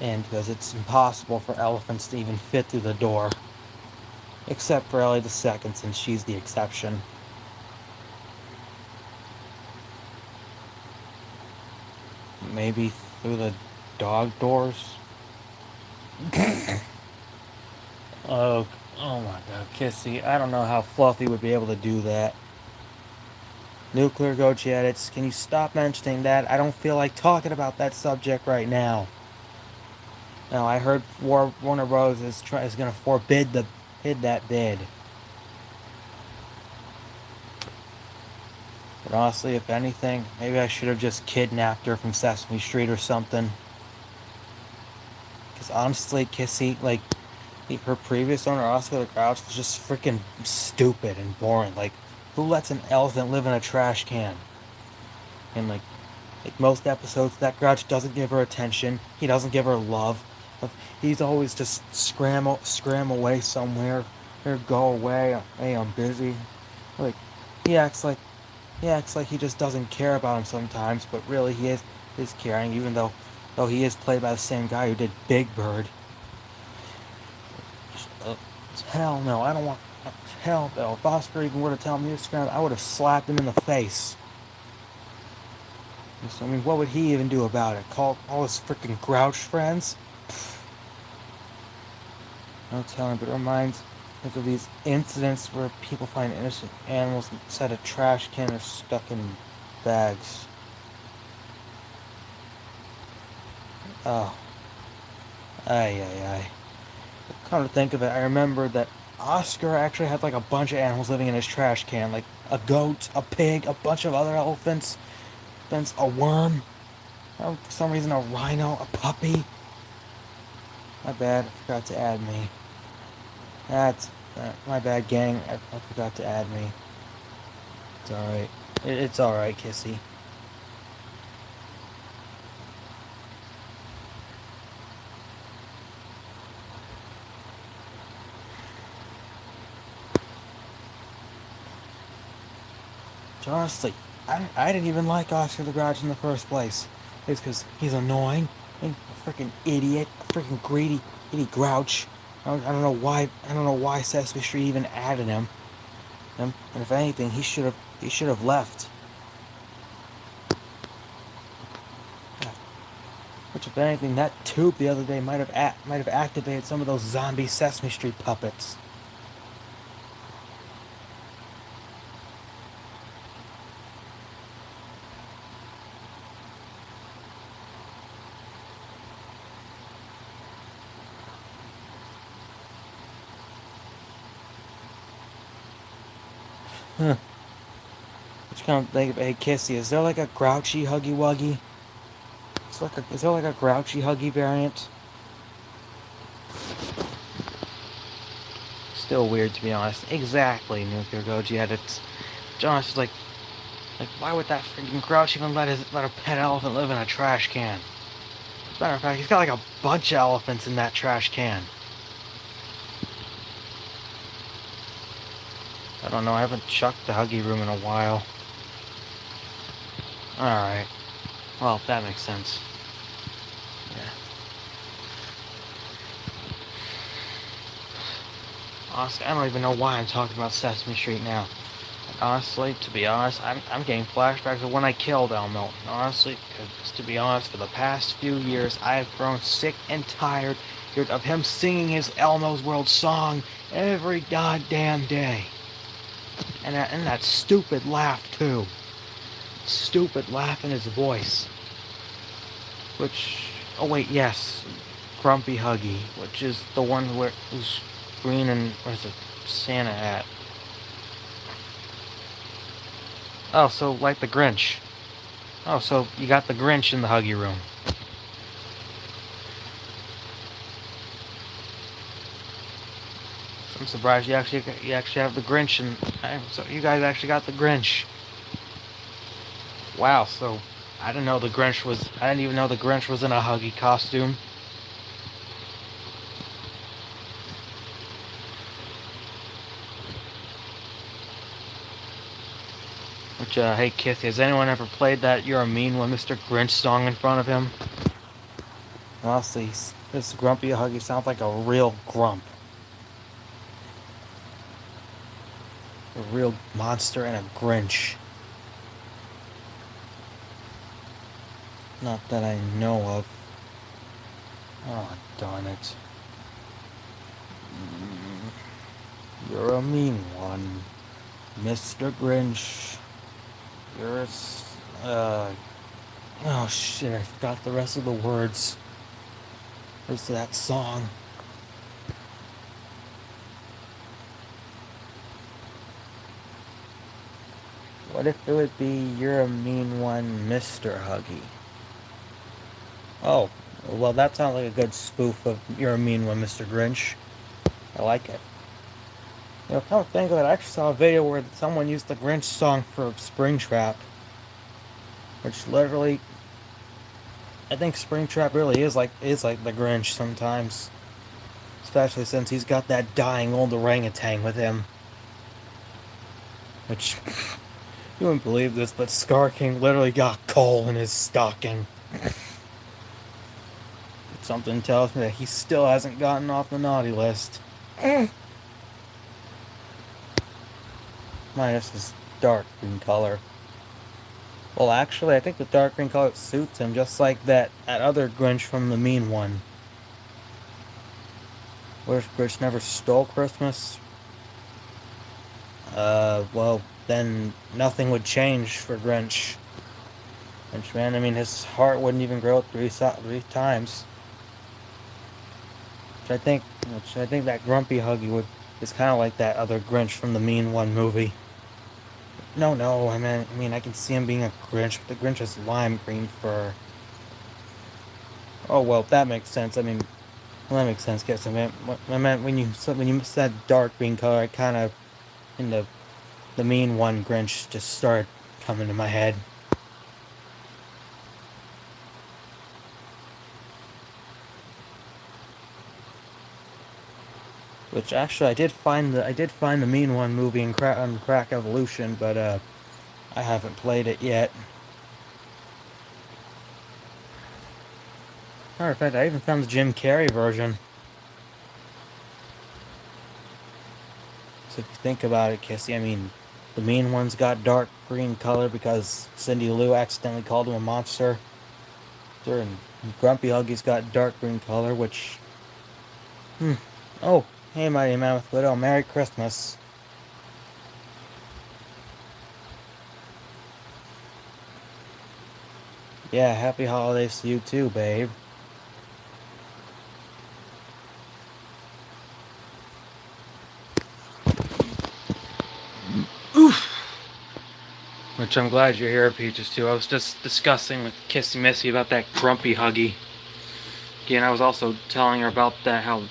And because it's impossible for elephants to even fit through the door. Except for Ellie the Second, since she's the exception. Maybe through the dog doors? Oh my god, Kissy, I don't know how Fluffy would be able to do that. Nuclear Gochi edits, can you stop mentioning that? I don't feel like talking about that subject right now. Now, I heard Warner Bros. is going to forbid that bid. But honestly, if anything, maybe I should have just kidnapped her from Sesame Street or something. Because honestly, Kissy, like, her previous owner, Oscar the Grouch, was just freaking stupid and boring. Like, who lets an elephant live in a trash can? And like most episodes, that Grouch doesn't give her attention. He doesn't give her love. He's always just scram away somewhere, or go away. Hey, I'm busy. Like, he acts like he just doesn't care about him sometimes, but really he is caring. Even though he is played by the same guy who did Big Bird. Hell no, I don't want. Hell no. If Oscar even were to tell me to scram, I would have slapped him in the face. So, I mean, what would he even do about it? Call all his freaking Grouch friends? No telling, but it reminds me of these incidents where people find innocent animals inside a trash can or stuck in bags. Oh. Ay. Come to think of it, I remember that Oscar actually had like a bunch of animals living in his trash can, like a goat, a pig, a bunch of other elephants, then a worm, or for some reason a rhino, a puppy. My bad, I forgot to add me. That's my bad, gang. I forgot to add me. It's alright. It's alright, Kissy. Honestly, I didn't even like Oscar the Grouch in the first place. It's because he's annoying, and a freaking idiot, a freaking greedy Grouch. I don't know why Sesame Street even added him. And if anything, he should have left. Which, if anything, that tube the other day might have activated some of those zombie Sesame Street puppets. Huh. Which kind of think, hey Kissy, is there like a grouchy Huggy Wuggy? Is there like a grouchy Huggy variant? Still weird, to be honest. Exactly, Nuclear Goji had it. John's just like, why would that freaking grouch even let a pet elephant live in a trash can? As a matter of fact, he's got like a bunch of elephants in that trash can. I don't know, I haven't chucked the Huggy room in a while. Alright. Well, that makes sense. Yeah. Honestly, I don't even know why I'm talking about Sesame Street now. Honestly, to be honest, I'm getting flashbacks of when I killed Al Milton. Honestly, because to be honest, for the past few years, I've grown sick and tired of him singing his Elmo's World song every goddamn day. And that stupid laugh, too. Stupid laugh in his voice. Which, oh wait, yes, Grumpy Huggy, which is the one who's green and, what is it, Santa hat. Oh, so like the Grinch. Oh, so you got the Grinch in the Huggy room. So I'm surprised you actually have the Grinch, and so you guys actually got the Grinch. Wow. So I didn't even know the Grinch was in a Huggy costume. Which, hey Kith, has anyone ever played that "You're a Mean One, Mr. Grinch" song in front of him? Honestly, this Grumpy Huggy sounds like a real grump. A real monster and a Grinch. Not that I know of. Oh, darn it. You're a mean one, Mr. Grinch. You're oh shit, I forgot the rest of the words. Where's that song? What if it would be "You're a mean one, Mr. Huggy"? Oh, well, that sounds like a good spoof of "You're a mean one, Mr. Grinch." I like it. You know, come to think of it, I actually saw a video where someone used the Grinch song for Springtrap. Which literally, I think Springtrap really is like the Grinch sometimes. Especially since he's got that dying old orangutan with him. Which, you wouldn't believe this, but Scar King literally got coal in his stocking. Something tells me that he still hasn't gotten off the naughty list. Minus his dark green color. Well, actually, I think the dark green color suits him, just like that other Grinch from the Mean One. What if Grinch never stole Christmas? Well, then nothing would change for Grinch. Grinch, man, I mean, his heart wouldn't even grow three times. Which I think that Grumpy Huggy is kind of like that other Grinch from the Mean One movie. No, I mean, I can see him being a Grinch, but the Grinch has lime green fur. Oh well, that makes sense. I mean, well, that makes sense. Guess I meant when you said dark green color, I kind of in the Mean One Grinch just started coming to my head. Which actually, I did find the Mean One movie on Crack Evolution, but I haven't played it yet. Matter of fact, I even found the Jim Carrey version. So if you think about it, Kissy, I mean, the mean one's got dark green color because Cindy Lou accidentally called him a monster. And Grumpy Huggy's got dark green color, which... Oh, hey, Mighty Mammoth Widow, Merry Christmas. Yeah, happy holidays to you too, babe. Oof! Which I'm glad you're here, Peaches, too. I was just discussing with Kissy Missy about that Grumpy Huggy. And I was also telling her about that, how...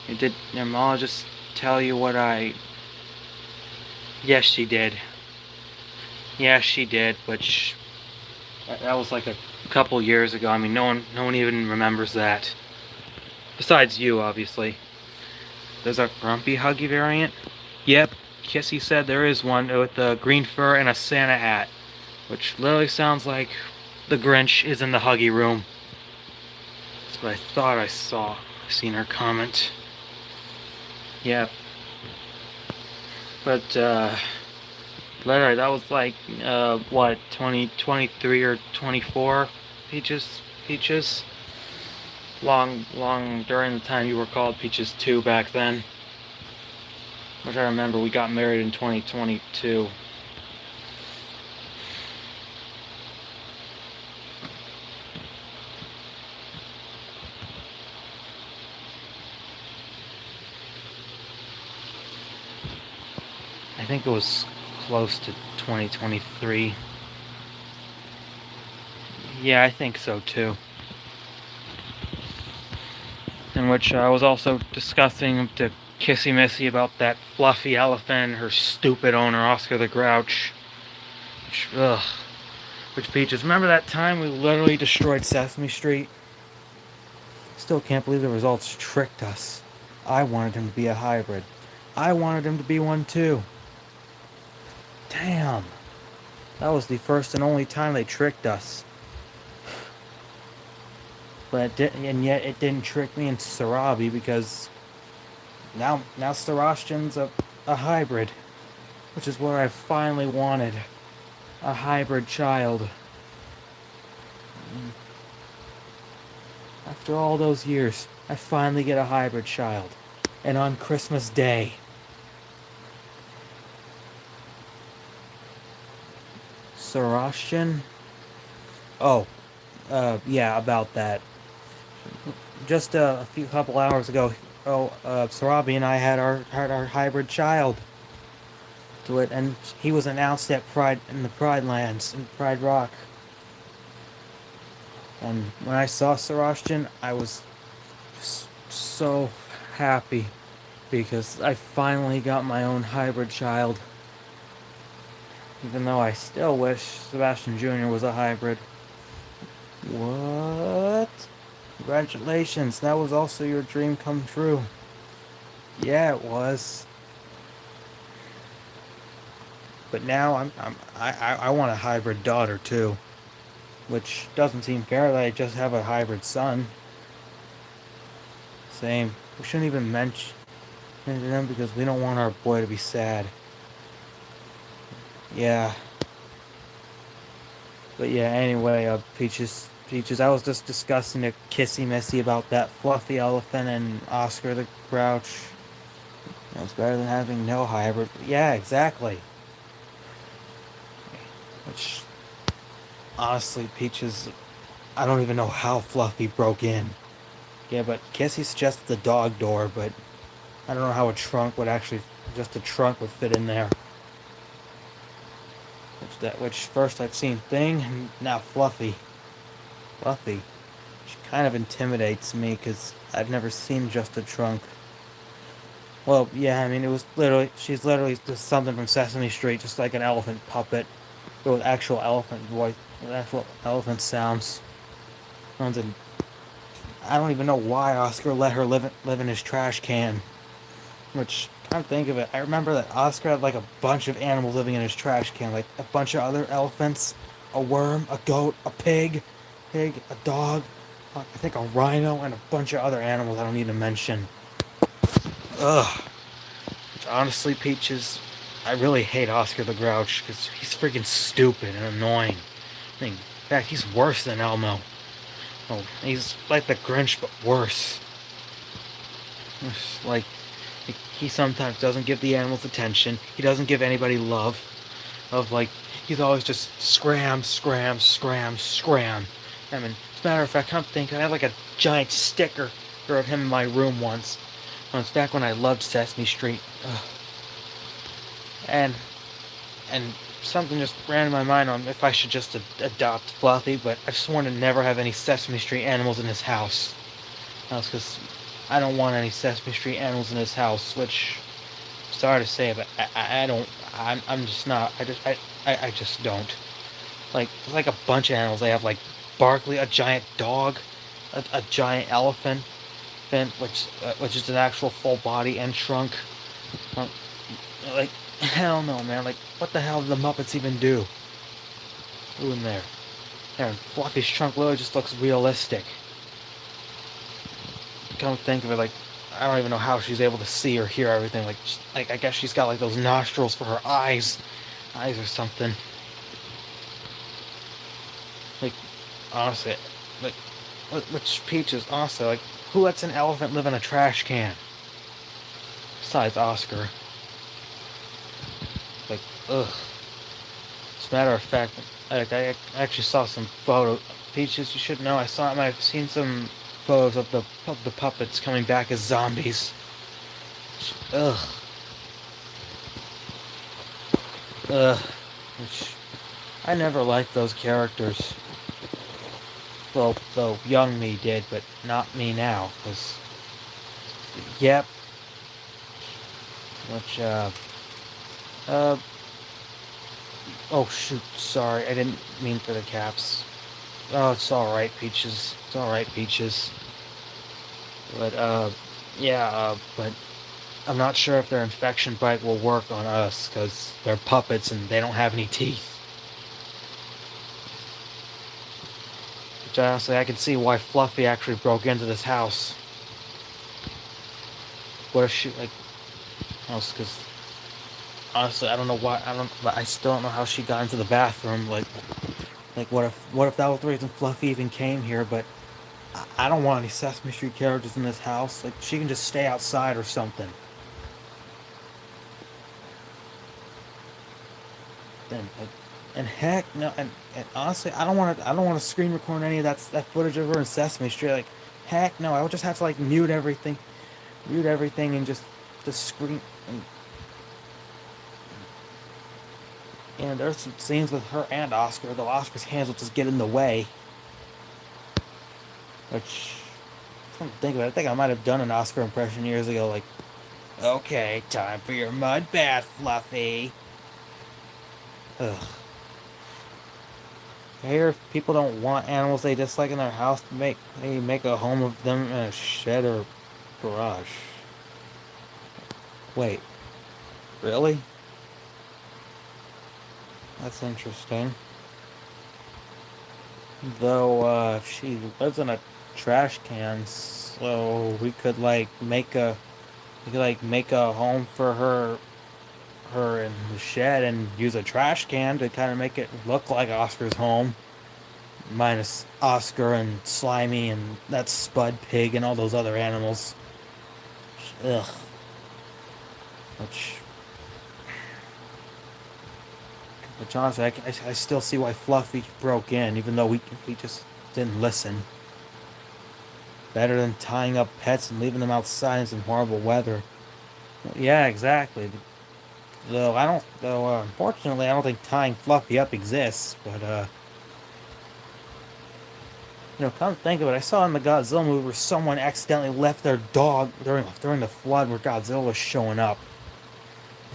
Did your mom just tell you what I... Yes, she did. Yeah, she did, which... That was like a couple years ago. I mean, no one even remembers that. Besides you, obviously. There's a Grumpy Huggy variant? Yep, Kissy said there is one with a green fur and a Santa hat. Which literally sounds like the Grinch is in the Huggy room. That's what I thought I saw. I've seen her comment. Yep. But, literally, that was like, what, 2023 or 24? Peaches? Long during the time you were called Peaches 2 back then. Which I remember we got married in 2022. I think it was close to 2023. Yeah, I think so too. In which I was also discussing to Kissy Missy about that fluffy elephant, her stupid owner, Oscar the Grouch. Which Peaches, remember that time we literally destroyed Sesame Street? Still can't believe the results tricked us. I wanted him to be a hybrid. I wanted him to be one too. Damn. That was the first and only time they tricked us. But and yet it didn't trick me and Sarabi because now Sebastian's a hybrid, which is what I finally wanted. A hybrid child. After all those years, I finally get a hybrid child. And on Christmas Day. Sebastian? Oh, yeah, about that. Just a couple hours ago, Sarabi and I had our hybrid child. To it, and he was announced at Pride in the Pride Lands in Pride Rock. And when I saw Sebastian, I was so happy because I finally got my own hybrid child. Even though I still wish Sebastian Jr. was a hybrid. What? Congratulations, that was also your dream come true. Yeah, it was. But now I want a hybrid daughter too. Which doesn't seem fair that I just have a hybrid son. Same. We shouldn't even mention them because we don't want our boy to be sad. Yeah. But yeah, anyway, Peaches, I was just discussing to Kissy Missy about that fluffy elephant and Oscar the Grouch. It's better than having no hybrid. Yeah, exactly. Which, honestly, Peaches, I don't even know how Fluffy broke in. Yeah, but Kissy suggested the dog door, but I don't know how just a trunk would fit in there. Which first I've seen Thing, and now Fluffy. Fluffy. She kind of intimidates me, because I've never seen just a trunk. Well, yeah, I mean, she's literally just something from Sesame Street, just like an elephant puppet, but with actual elephant voice, with actual elephant sounds. And I don't even know why Oscar let her live in his trash can. Which, come think of it, I remember that Oscar had like a bunch of animals living in his trash can, like a bunch of other elephants, a worm, a goat, a pig, a dog, I think a rhino, and a bunch of other animals I don't need to mention. Ugh. honestly, Peaches, I really hate Oscar the Grouch because he's freaking stupid and annoying. In fact, he's worse than Elmo. Oh, he's like the Grinch, but worse. It's like, he sometimes doesn't give the animals attention. He doesn't give anybody love. Like, he's always just scram, scram, scram, scram. I mean, as a matter of fact, I'm thinking I had like a giant sticker of him in my room once. It's back when I loved Sesame Street. Ugh. And and something just ran in my mind on if I should just adopt Fluffy, but I've sworn to never have any Sesame Street animals in his house. That's because I don't want any Sesame Street animals in his house, which, sorry to say, but I don't, I'm just not, I just don't. Like, there's like a bunch of animals. They have like Barkley, a giant dog, a giant elephant, which is an actual full body and trunk. Like, hell no, man. Like, what the hell do the Muppets even do? Who in there? And Fluffy's trunk literally just looks realistic. Come think of it, like, I don't even know how she's able to see or hear everything. Like I guess she's got like those nostrils for her eyes or something. Like, honestly, like, which Peaches, honestly, like, who lets an elephant live in a trash can? Besides Oscar. Like, ugh. As a matter of fact, I actually saw some photos. Peaches, you should know, I've seen some photos of the puppets coming back as zombies. Ugh. Ugh. Which, I never liked those characters. Well, though young me did, but not me now, because, yep. Which, oh shoot, sorry, I didn't mean for the caps. Oh, it's alright, Peaches. It's alright, Peaches. But, yeah, but I'm not sure if their infection bite will work on us, because they're puppets and they don't have any teeth. Which, honestly, I can see why Fluffy actually broke into this house. What if she, like, because, honestly, I don't know why, I still don't know how she got into the bathroom, like, what if that was the reason Fluffy even came here, but I don't want any Sesame Street characters in this house. Like, she can just stay outside or something. And heck no, and honestly, I don't want to screen record any of that footage of her in Sesame Street. Like, heck no, I would just have to like mute everything, and just screen. And there's some scenes with her and Oscar, though Oscar's hands will just get in the way. Which, come to think of it, I think I might have done an Oscar impression years ago. Like, okay, time for your mud bath, Fluffy. Ugh. I hear if people don't want animals they dislike in their house, they make a home of them in a shed or garage. Wait, really? That's interesting. Though, if she lives in a trash can, so we could like make a home for her in the shed and use a trash can to kind of make it look like Oscar's home. Minus Oscar and Slimy and that Spud Pig and all those other animals. Ugh. Which honestly, I still see why Fluffy broke in, even though we just didn't listen. Better than tying up pets and leaving them outside in some horrible weather. Yeah, exactly. Unfortunately, I don't think tying Fluffy up exists, but, come to think of it, I saw in the Godzilla movie where someone accidentally left their dog during the flood where Godzilla was showing up.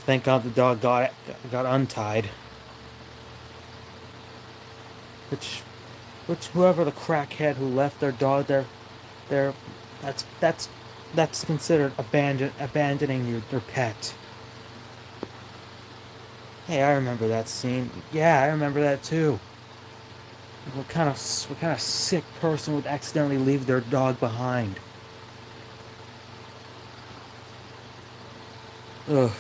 Thank God the dog got untied. Which whoever the crackhead who left their dog there, that's considered abandoning your pet. Hey, I remember that scene. Yeah, I remember that too. What kind of sick person would accidentally leave their dog behind? Ugh.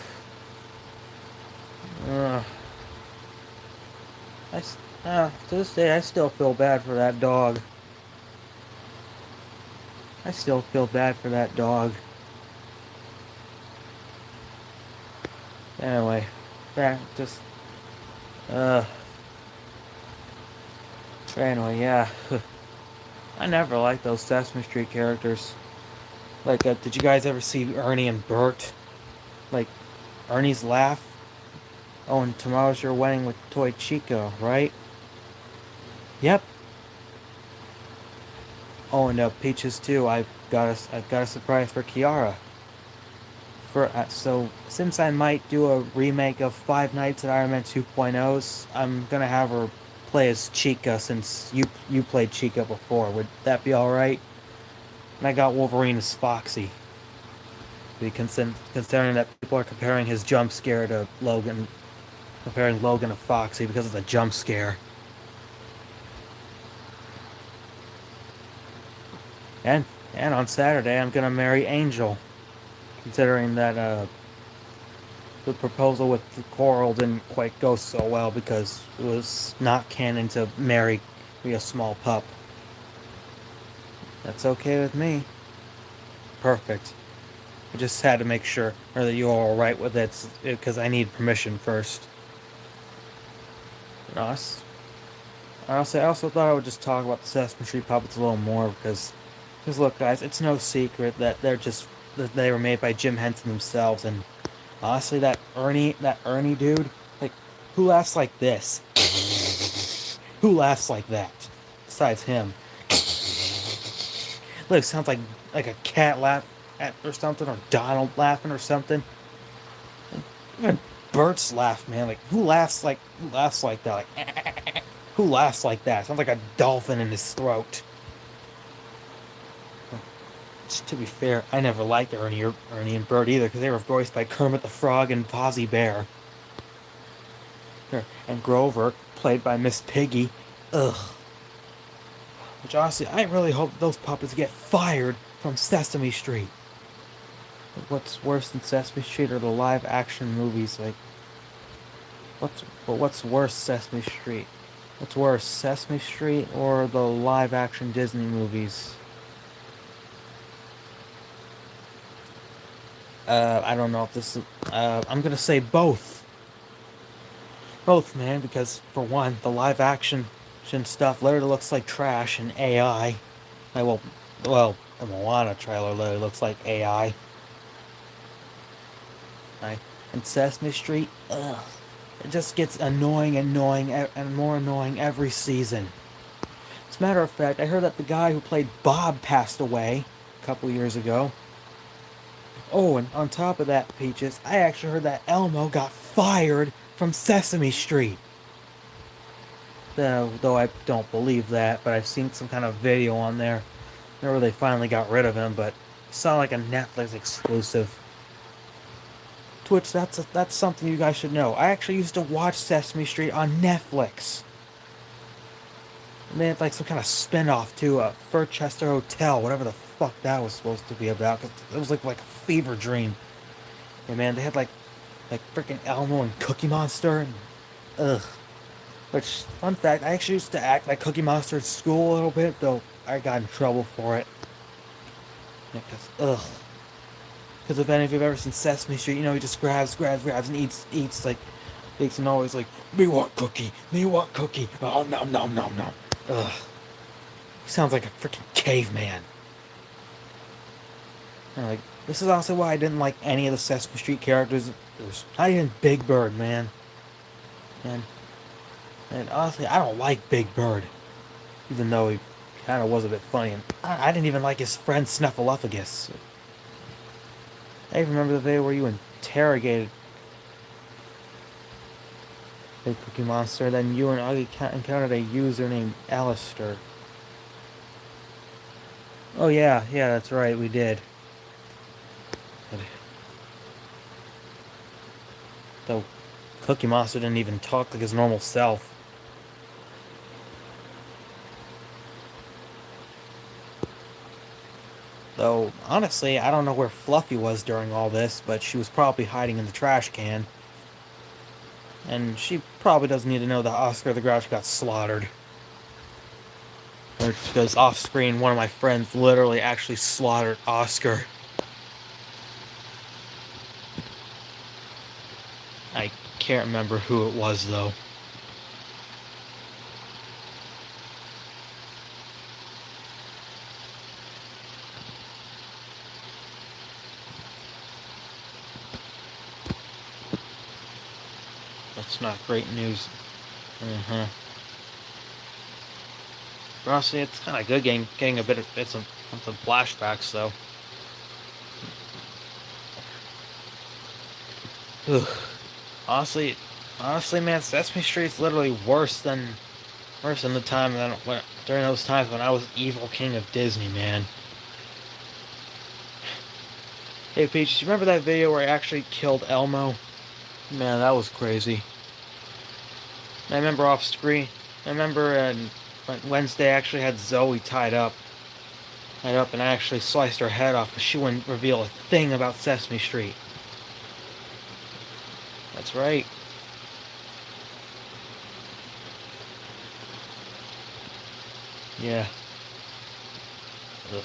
Uh, to this day, I still feel bad for that dog. I still feel bad for that dog. Anyway, that just, uh, anyway, yeah. I never liked those Sesame Street characters. Like, did you guys ever see Ernie and Bert? Like, Ernie's laugh? Oh, and tomorrow's your wedding with Toy Chico, right? Yep. Oh, and Peaches too. I've got a surprise for Kiara. So since I might do a remake of Five Nights at Iron Man 2.0's, I'm gonna have her play as Chica since you played Chica before. Would that be all right? And I got Wolverine as Foxy. Considering that people are comparing his jump scare to Logan, comparing Logan to Foxy because of the jump scare. And and on Saturday I'm gonna marry Angel, considering that the proposal with Coral didn't quite go so well because it was not canon to marry a small pup. That's okay with me. Perfect. I just had to make sure or that you're all right with it because I need permission first. Us. Honestly, I also thought I would just talk about the Sesame Street puppets a little more because look, guys, it's no secret that that they were made by Jim Henson themselves, and honestly, that Ernie dude, like, who laughs like this? Who laughs like that? Besides him. Look, it sounds like a cat laugh at or something, or Donald laughing or something. Even Bert's laugh, man. Like who laughs like that? Like who laughs like that? Sounds like a dolphin in his throat. To be fair, I never liked Ernie and Bert either because they were voiced by Kermit the Frog and Fozzie Bear. And Grover, played by Miss Piggy. Ugh. Which honestly, I really hope those puppets get fired from Sesame Street. What's worse than Sesame Street are the live action movies. Like, what's worse, Sesame Street? What's worse, Sesame Street or the live action Disney movies? I don't know if this is. I'm gonna say both. Both, man, because for one, the live action stuff literally looks like trash and AI. I well, the Moana trailer literally looks like AI. Right? And Sesame Street, ugh, it just gets annoying, and more annoying every season. As a matter of fact, I heard that the guy who played Bob passed away a couple years ago. Oh, and on top of that, Peaches, I actually heard that Elmo got fired from Sesame Street. Though I don't believe that, but I've seen some kind of video on there where they finally got rid of him, but it sounded like a Netflix exclusive. Twitch, that's something you guys should know. I actually used to watch Sesame Street on Netflix. And they had like some kind of spin-off to Furchester Hotel, whatever the fuck that was supposed to be about, because it was like a fever dream. And man, they had like freaking Elmo and Cookie Monster, and ugh. Which, fun fact, I actually used to act like Cookie Monster at school a little bit, though I got in trouble for it. Because, ugh. Because if any of you have ever seen Sesame Street, you know, he just grabs, and eats, and always like, me want cookie, oh, no. Ugh. He sounds like a freaking caveman. And like, this is also why I didn't like any of the Sesame Street characters. Not even Big Bird, man. And honestly, I don't like Big Bird. Even though he kind of was a bit funny. And I didn't even like his friend Snuffleupagus. I even remember the video where you interrogated Big Cookie Monster, then you and Ugly encountered a user named Alistair. Oh yeah, that's right, we did. Though Cookie Monster didn't even talk like his normal self. Though, honestly, I don't know where Fluffy was during all this, but she was probably hiding in the trash can. And she probably doesn't need to know that Oscar the Grouch got slaughtered. Because off screen, one of my friends literally actually slaughtered Oscar. I can't remember who it was, though. That's not great news. Honestly, it's kind of good getting a bit of some flashbacks, though. Ugh. Honestly, man, Sesame Street's literally worse than the time during those times when I was evil king of Disney, man. Hey, Peach, you remember that video where I actually killed Elmo? Man, that was crazy. I remember off screen. I remember Wednesday I actually had Zoe tied up, and I actually sliced her head off because she wouldn't reveal a thing about Sesame Street. That's right. Yeah. Ugh.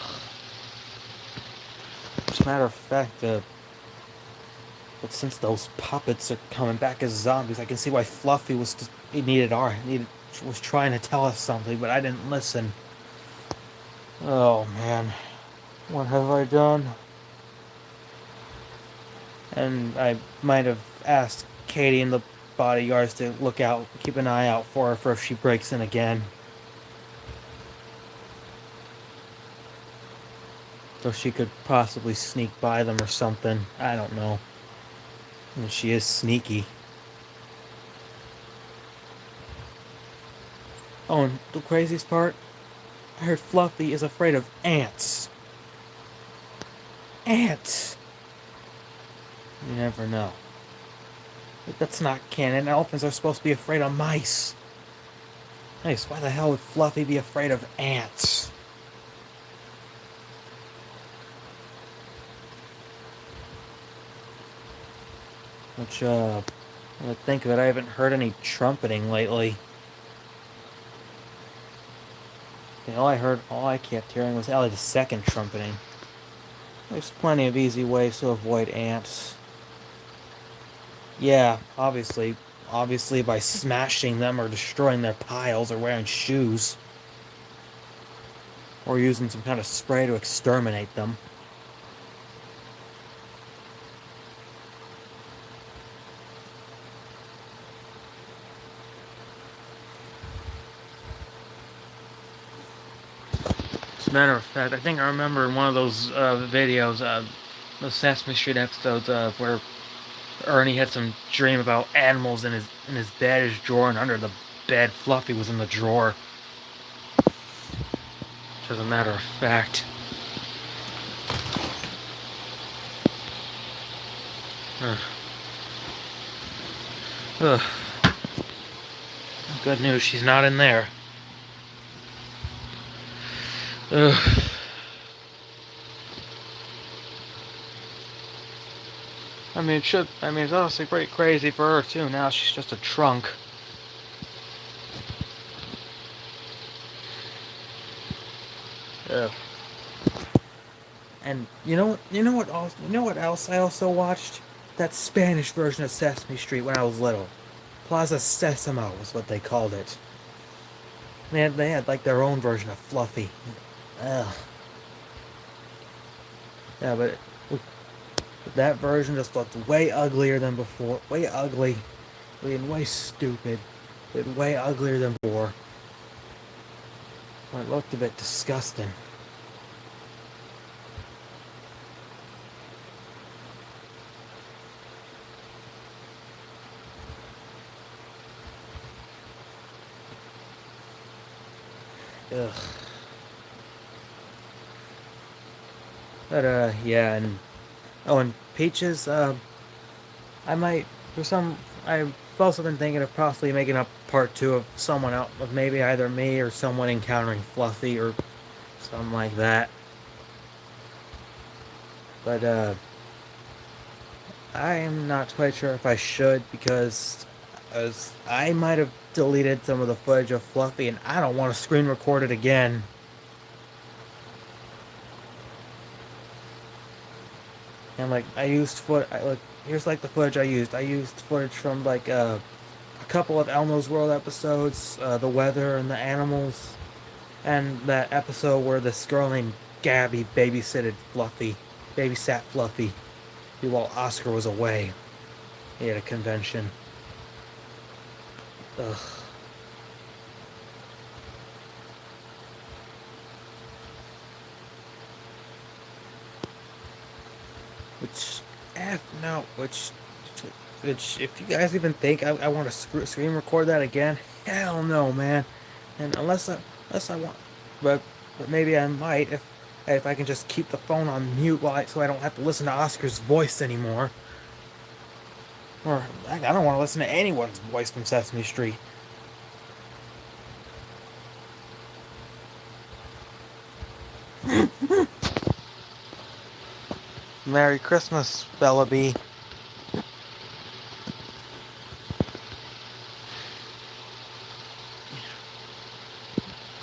As a matter of fact, but since those puppets are coming back as zombies, I can see why Fluffy was was trying to tell us something, but I didn't listen. Oh man, what have I done? And I might have asked Katie and the bodyguards to keep an eye out for her for if she breaks in again. So she could possibly sneak by them or something. I don't know. And she is sneaky. Oh, and the craziest part? I heard Fluffy is afraid of ants. Ants! You never know. But that's not canon. Elephants are supposed to be afraid of mice. Nice, why the hell would Fluffy be afraid of ants? Which, I think that I haven't heard any trumpeting lately. All I kept hearing was Ellie the Second trumpeting. There's plenty of easy ways to avoid ants. Yeah, obviously by smashing them or destroying their piles or wearing shoes. Or using some kind of spray to exterminate them. As a matter of fact, I think I remember in one of those videos, those Sesame Street episodes, where Ernie had some dream about animals in his bed, his drawer, and under the bed, Fluffy was in the drawer. As a matter of fact. Ugh. Good news, she's not in there. Ugh. It's honestly pretty crazy for her, too. Now she's just a trunk. Ugh. And you know what else I also watched? That Spanish version of Sesame Street when I was little. Plaza Sesamo was what they called it. They had like their own version of Fluffy. Ugh. Yeah, but that version just looked way uglier than before. Way ugly. And way stupid. And way uglier than before. It looked a bit disgusting. Ugh. But, yeah, and Peaches, I've also been thinking of possibly making a part 2 of someone else, of maybe either me or someone encountering Fluffy or something like that. But I am not quite sure if I should, because as I might have deleted some of the footage of Fluffy, and I don't want to screen record it again. And like I used here's like the footage I used. I used footage from like a couple of Elmo's World episodes, the weather and the animals, and that episode where this girl named Gabby babysat Fluffy, while Oscar was away. He had a convention. Ugh. Which, if you guys even think I want to screen record that again, hell no, man. And unless I want, but maybe I might if I can just keep the phone on mute so I don't have to listen to Oscar's voice anymore. Or I don't want to listen to anyone's voice from Sesame Street. Merry Christmas, Bella B.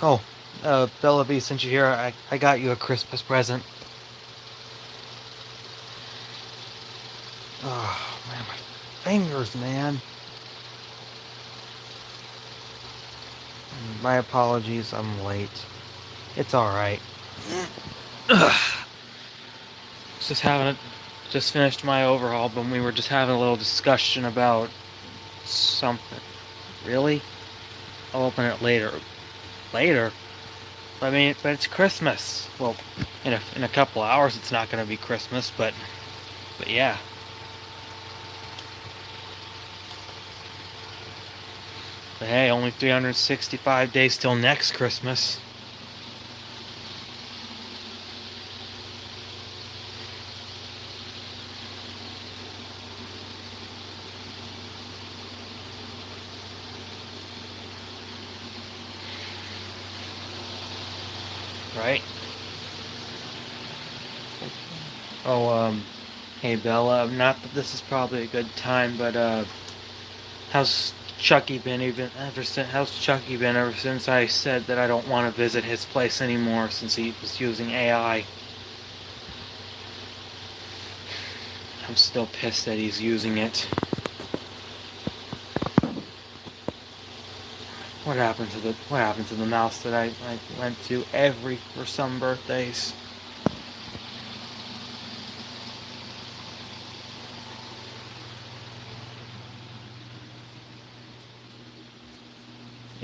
Oh, Bella B, since you're here, I got you a Christmas present. Oh, man, my fingers, man. My apologies, I'm late. It's alright. Just finished my overhaul, but we were just having a little discussion about something. Really? I'll open it later. Later? I mean, but it's Christmas. Well, in a couple hours it's not going to be Christmas, but yeah. But hey, only 365 days till next Christmas. Right? Oh, hey Bella, not that this is probably a good time, but how's Chucky been how's Chucky been ever since I said that I don't want to visit his place anymore since he was using AI? I'm still pissed that he's using it. What happened to the mouse that I went to for some birthdays?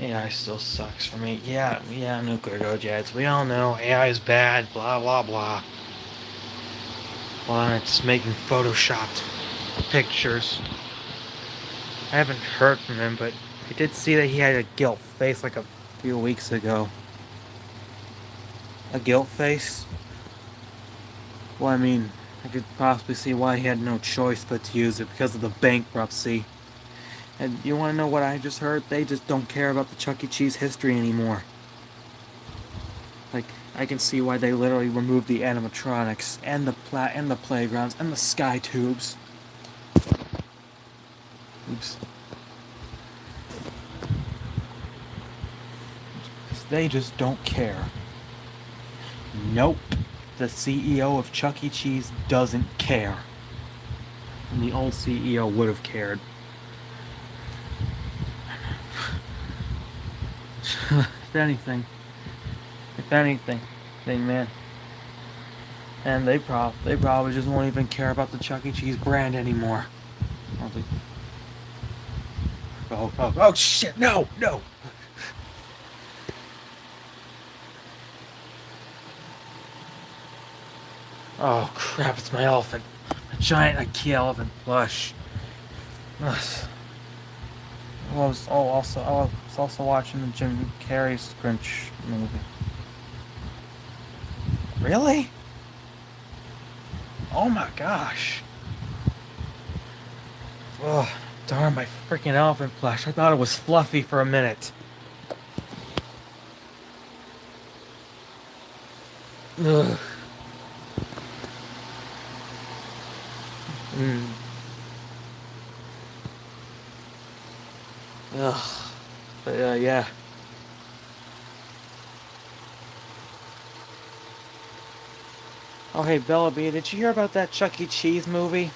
AI still sucks for me. Yeah, nuclear go-jets. We all know AI is bad, blah blah blah. Well, it's making photoshopped pictures. I haven't heard from him, but I did see that he had a guilt face like a few weeks ago. A guilt face? Well, I mean, I could possibly see why he had no choice but to use it because of the bankruptcy. And you want to know what I just heard? They just don't care about the Chuck E. Cheese history anymore. Like, I can see why they literally removed the animatronics and the playgrounds and the sky tubes. Oops. They just don't care. Nope. The CEO of Chuck E. Cheese doesn't care. And the old CEO would have cared. If anything, man. And they probably just won't even care about the Chuck E. Cheese brand anymore. Oh shit! No! Oh crap! It's my elephant, a giant IKEA elephant plush. Ugh. I was also watching the Jim Carrey Grinch movie. Really? Oh my gosh. Oh, darn my freaking elephant plush. I thought it was Fluffy for a minute. Ugh. Mm. Ugh. But yeah. Oh hey Bella B, did you hear about that Chuck E. Cheese movie?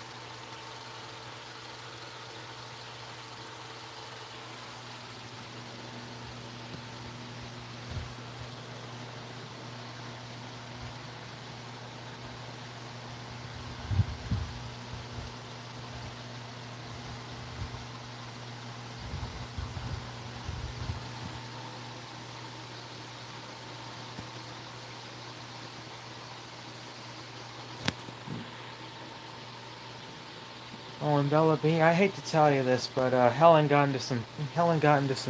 Oh, and Bella B, I hate to tell you this, but Helen got into some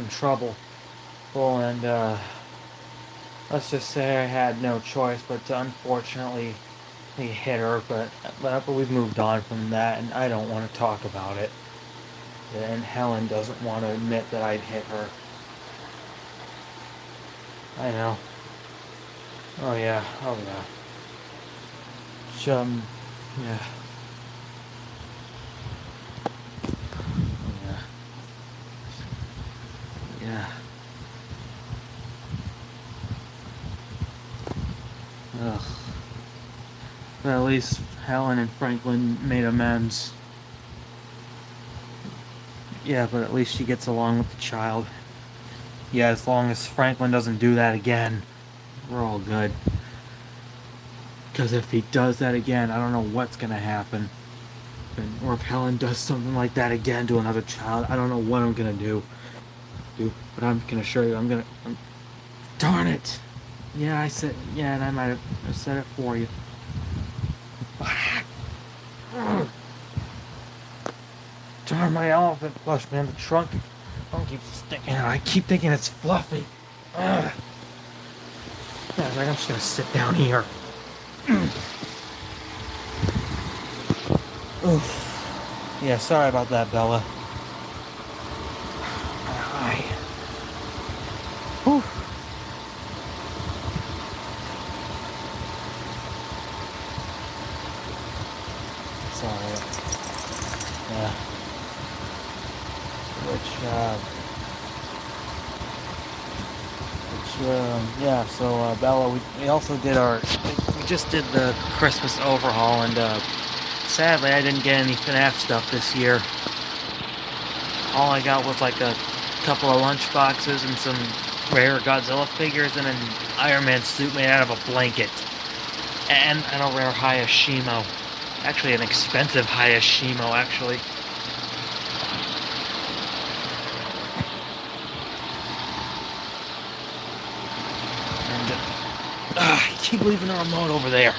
trouble. Well, and let's just say I had no choice but to unfortunately hit her. But we've moved on from that, and I don't want to talk about it. And Helen doesn't want to admit that I'd hit her. I know. Oh yeah. Oh yeah. Yeah. Oh yeah. Yeah. Ugh. But at least Helen and Franklin made amends. Yeah, but at least she gets along with the child. Yeah, as long as Franklin doesn't do that again, we're all good. Because if he does that again, I don't know what's gonna happen. Or if Helen does something like that again to another child, I don't know what I'm gonna do. But I'm gonna assure you, darn it! Yeah, and I might have said it for you. Darn my elephant plush, man. The trunk keeps sticking out. I keep thinking it's fluffy. Yeah, I'm just gonna sit down here. Oof. Yeah, sorry about that, Bella. Hi. Whew. Sorry. Yeah. Yeah, so Bella, we also did we just did the Christmas overhaul, and sadly I didn't get any FNAF stuff this year. All I got was like a couple of lunch boxes and some rare Godzilla figures and an Iron Man suit made out of a blanket. And a rare Hayashimo. Actually, an expensive Hayashimo, actually. And I keep leaving the remote over there.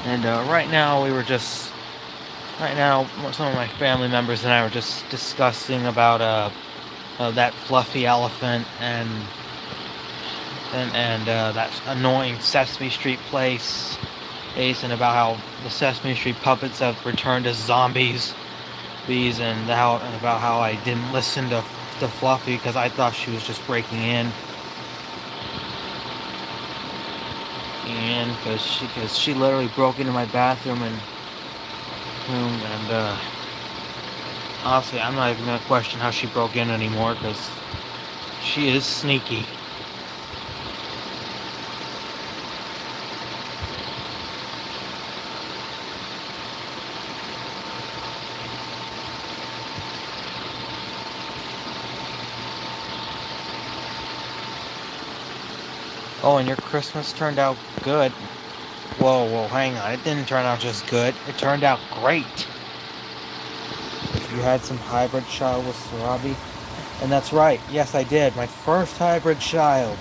And right now, some of my family members and I were just discussing about that fluffy elephant and that annoying Sesame Street place, and about how the Sesame Street puppets have returned as zombies, and about how I didn't listen to Fluffy because I thought she was just breaking in. And because she literally broke into my bathroom and honestly, I'm not even gonna question how she broke in anymore because she is sneaky. Oh, and your Christmas turned out good. Whoa, hang on. It didn't turn out just good. It turned out great. You had some hybrid child with Sarabi. And that's right. Yes, I did. My first hybrid child,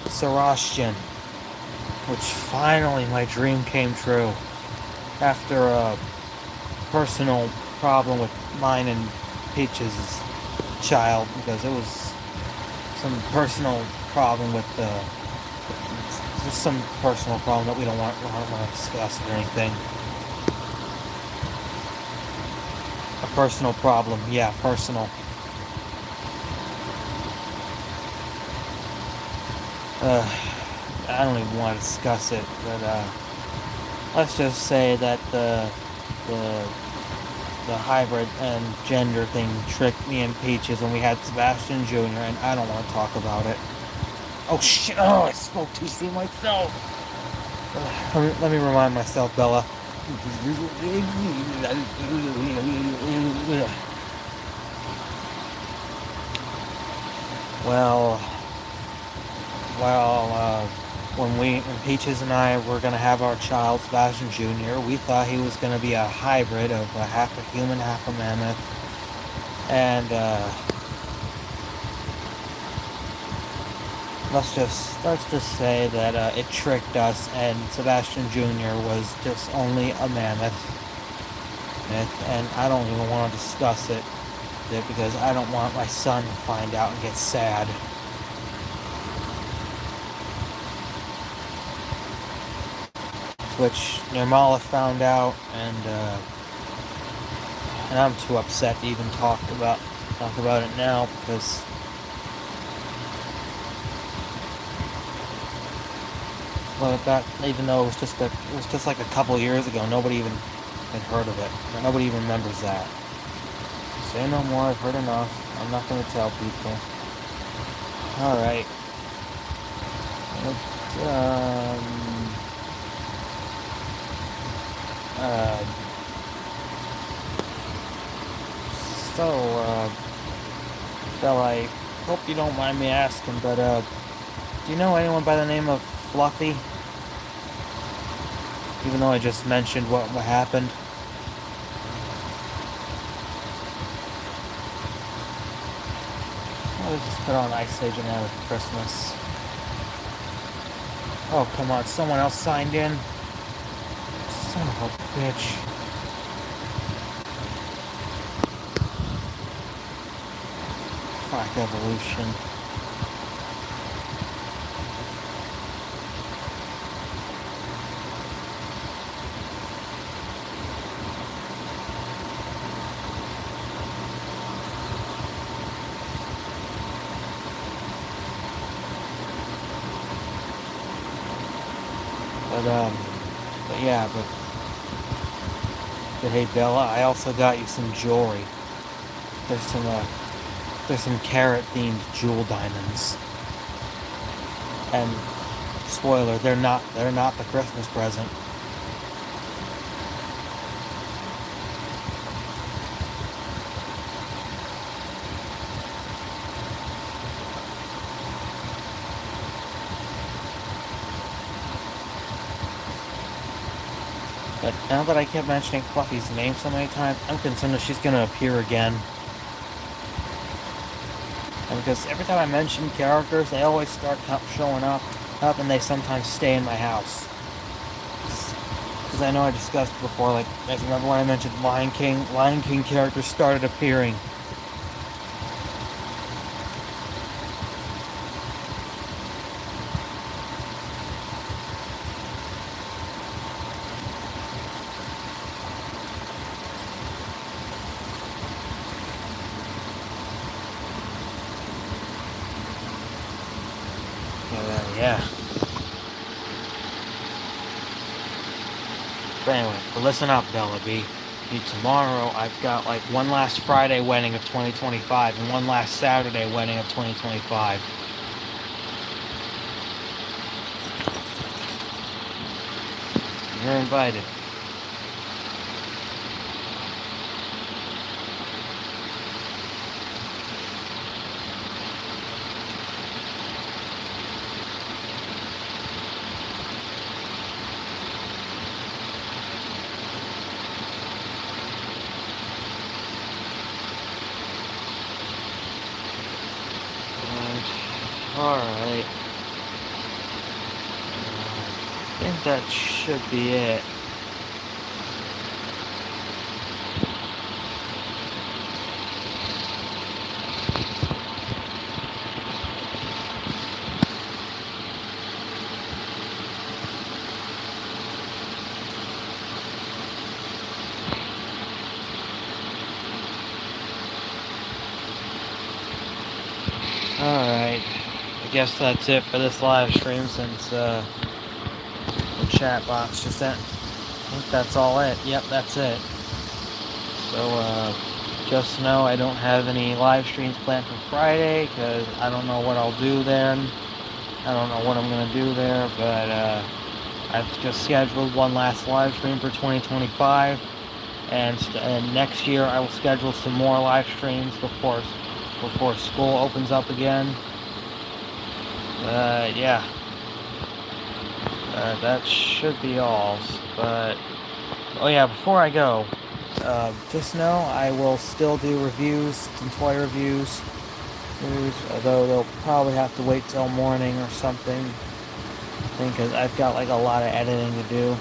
Sebastian. Which finally my dream came true. After a personal problem with mine and Peach's child. Because it was some personal problem with just some personal problem that we don't want to discuss or anything. A personal problem, yeah, personal. I don't even want to discuss it, but let's just say that the the hybrid and gender thing tricked me and Peaches when we had Sebastian Jr., and I don't want to talk about it. Oh shit! Oh, I spoke too soon myself. Let me remind myself, Bella. Well, well, when Peaches and I were gonna have our child, Sebastian Jr., we thought he was gonna be a hybrid of half a human, half a mammoth, and let's just say that it tricked us, and Sebastian Jr. was just only a mammoth, and I don't even want to discuss it because I don't want my son to find out and get sad. Which Nirmala found out, and I'm too upset to even talk about it now because well, that even though it was just like a couple years ago, nobody even had heard of it. Nobody even remembers that. Say no more. I've heard enough. I'm not going to tell people. All right. So, Belle, I hope you don't mind me asking, but do you know anyone by the name of Fluffy? Even though I just mentioned what happened. I'll just put on Ice Age and out of Christmas. Oh, come on. Someone else signed in? Son of a bitch. Fuck evolution. But yeah, but hey, Bella, I also got you some jewelry. There's some carrot-themed jewel diamonds. And spoiler, they're not the Christmas present. But now that I kept mentioning Fluffy's name so many times, I'm concerned that she's gonna appear again. And because every time I mention characters, they always start showing up, and they sometimes stay in my house. Because I know I discussed before, like, I remember when I mentioned Lion King characters started appearing. Yeah. But anyway, but listen up, Bella B. Tomorrow I've got like one last Friday wedding of 2025 and one last Saturday wedding of 2025. You're invited. Alright. I think that should be it. Alright. guess that's it for this live stream, since the chat box just sent. I think that's all it. Yep, that's it. So just know I don't have any live streams planned for Friday, because I don't know what I'll do then. I don't know what I'm going to do there, but I've just scheduled one last live stream for 2025, and next year I will schedule some more live streams before school opens up again. Yeah, that should be all. But oh yeah, before I go, just know I will still do reviews, some toy reviews, although they'll probably have to wait till morning or something, because I've got like a lot of editing to do.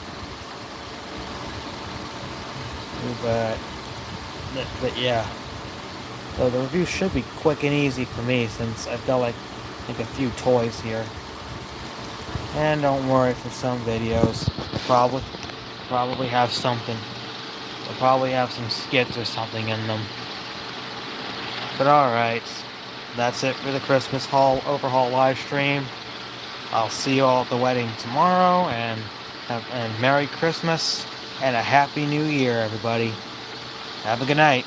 But yeah, so the review should be quick and easy for me, since I've got like a few toys here. And don't worry, for some videos, probably have something. They'll probably have some skits or something in them. But alright, that's it for the Christmas overhaul live stream. I'll see you all at the wedding tomorrow, and Merry Christmas and a Happy New Year, everybody. Have a good night.